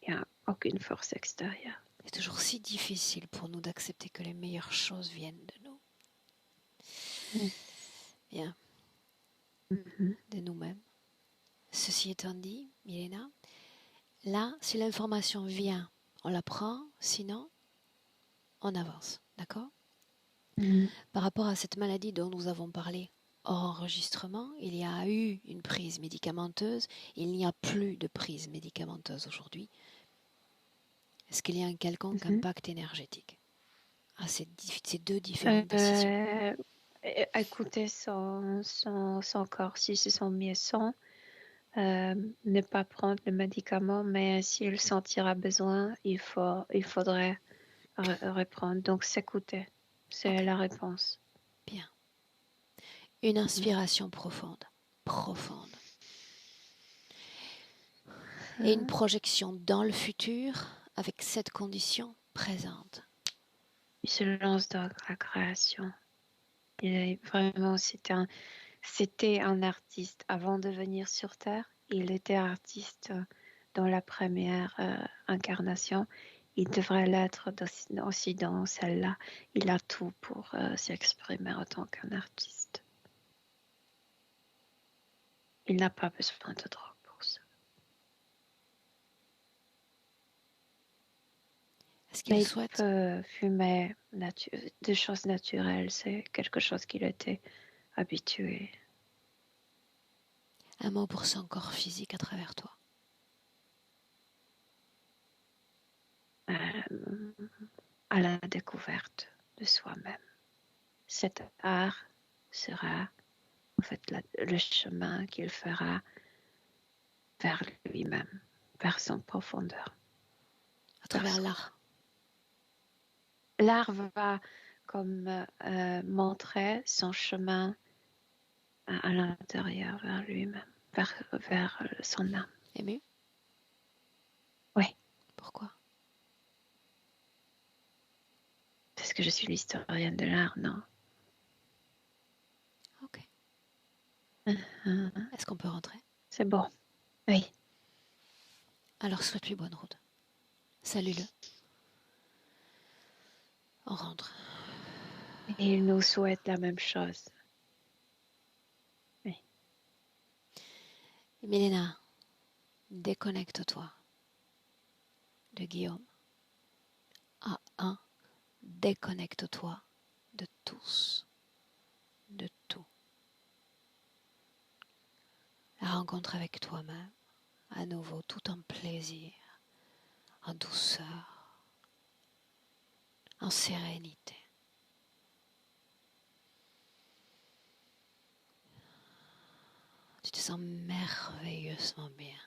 Il n'y a aucune force extérieure. C'est toujours si difficile pour nous d'accepter que les meilleures choses viennent de nous. Bien, de nous-mêmes. Ceci étant dit, Milena, là, si l'information vient, on la prend, sinon, on avance, d'accord ? Par rapport à cette maladie dont nous avons parlé hors enregistrement, il y a eu une prise médicamenteuse, il n'y a plus de prise médicamenteuse aujourd'hui. Est-ce qu'il y a un quelconque impact énergétique à ces 2 différentes décisions ? Écouter son corps, si se sent mieux sans, ne pas prendre le médicament, mais s'il sentira besoin, il faudrait reprendre. Donc s'écouter, c'est la réponse. Bien. Une inspiration profonde. Et une projection dans le futur avec cette condition présente. Il se lance dans la création. Il est vraiment, c'était un artiste avant de venir sur Terre. Il était artiste dans la première incarnation. Il devrait l'être aussi dans celle-là. Il a tout pour s'exprimer en tant qu'un artiste. Il n'a pas besoin de drogue pour ça. Est-ce qu'il souhaite... Il peut fumer des choses naturelles. C'est quelque chose qu'il était habitué. Un mot pour son corps physique à travers toi. À la découverte de soi-même. Cet art sera en fait le chemin qu'il fera vers lui-même, vers son profondeur. À travers l'art. L'art va comme montrer son chemin à l'intérieur, vers lui-même, vers son âme. Ému ? Oui. Pourquoi ? Parce que je suis l'historienne de l'art, non? Ok. Est-ce qu'on peut rentrer ? C'est bon. Oui. Alors souhaite-lui bonne route. Salue-le. On rentre. Et il nous souhaite la même chose. Oui. Milena, déconnecte-toi de Guillaume. À 1, déconnecte-toi de tous, de tout. La rencontre avec toi-même, à nouveau, tout en plaisir, en douceur, en sérénité. Tu te sens merveilleusement bien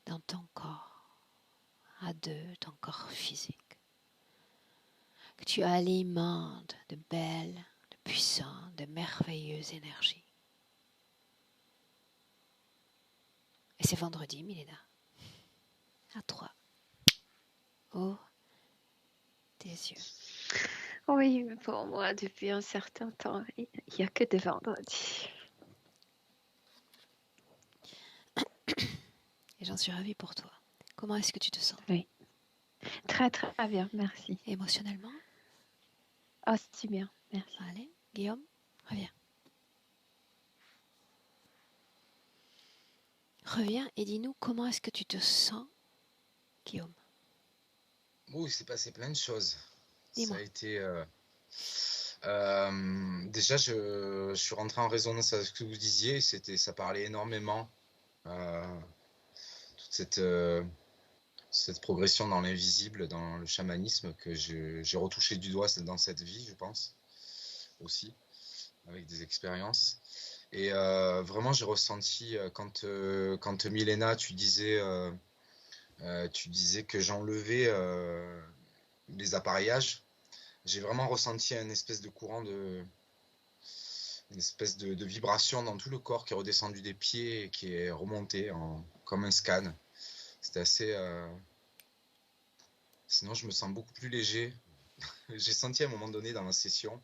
dans ton corps, à 2, ton corps physique, que tu alimentes de belles, de puissantes, de merveilleuses énergies. Et c'est vendredi, Milena. À 3. Oh, tes yeux. Oui, mais pour moi, depuis un certain temps, il n'y a que des vendredis. Et j'en suis ravie pour toi. Comment est-ce que tu te sens ? Oui. Très, très bien, merci. Émotionnellement ? Oh, si bien, merci. Allez, Guillaume, reviens. Reviens et dis-nous comment est-ce que tu te sens, Guillaume. Oui, il s'est passé plein de choses. Dis-moi. Ça a été... déjà, je suis rentré en résonance avec ce que vous disiez. Ça parlait énormément. Toute cette cette progression dans l'invisible, dans le chamanisme que j'ai retouché du doigt dans cette vie, je pense, aussi, avec des expériences. Et vraiment, j'ai ressenti, quand Milena, tu disais que j'enlevais les appareillages, j'ai vraiment ressenti une espèce de vibration dans tout le corps qui est redescendu des pieds et qui est remonté comme un scan. C'était assez. Sinon, je me sens beaucoup plus léger. J'ai senti à un moment donné dans la session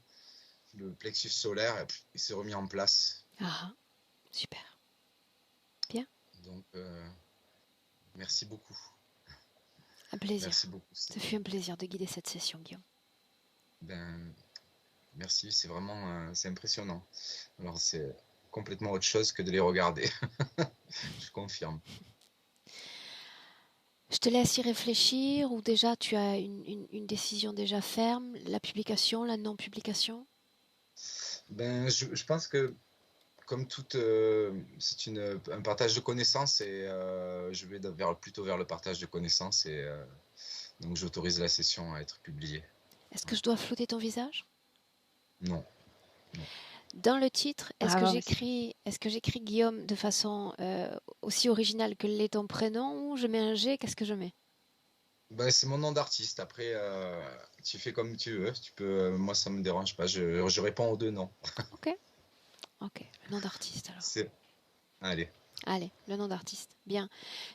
le plexus solaire, il s'est remis en place. Ah, super. Bien. Donc, merci beaucoup. Un plaisir. Merci beaucoup. Ce fut un plaisir de guider cette session, Guillaume. Ben, merci, c'est vraiment c'est impressionnant. Alors, c'est complètement autre chose que de les regarder. Je confirme. Je te laisse y réfléchir ou déjà tu as une décision déjà ferme, la publication, la non-publication? Ben, je pense que comme toute, c'est un partage de connaissances et je vais plutôt vers le partage de connaissances et donc j'autorise la session à être publiée. Est-ce que je dois flouter ton visage? Non. Dans le titre, est-ce que Bravo, j'écris Guillaume de façon aussi originale que l'est ton prénom ou je mets un G, qu'est-ce que je mets? Ben, c'est mon nom d'artiste. Après, tu fais comme tu veux. Tu peux, moi, ça me dérange pas. Je réponds aux deux noms. Ok, ok, le nom d'artiste alors. Allez, Allez, le nom d'artiste. Bien.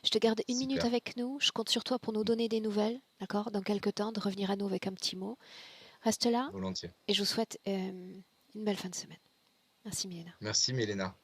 Je te garde une minute super. avec nous. Je compte sur toi pour nous donner des nouvelles, d'accord? Dans quelques temps, de revenir à nous avec un petit mot. Reste là Volontiers. et je vous souhaite une belle fin de semaine. Merci, Milena. Merci, Mélena.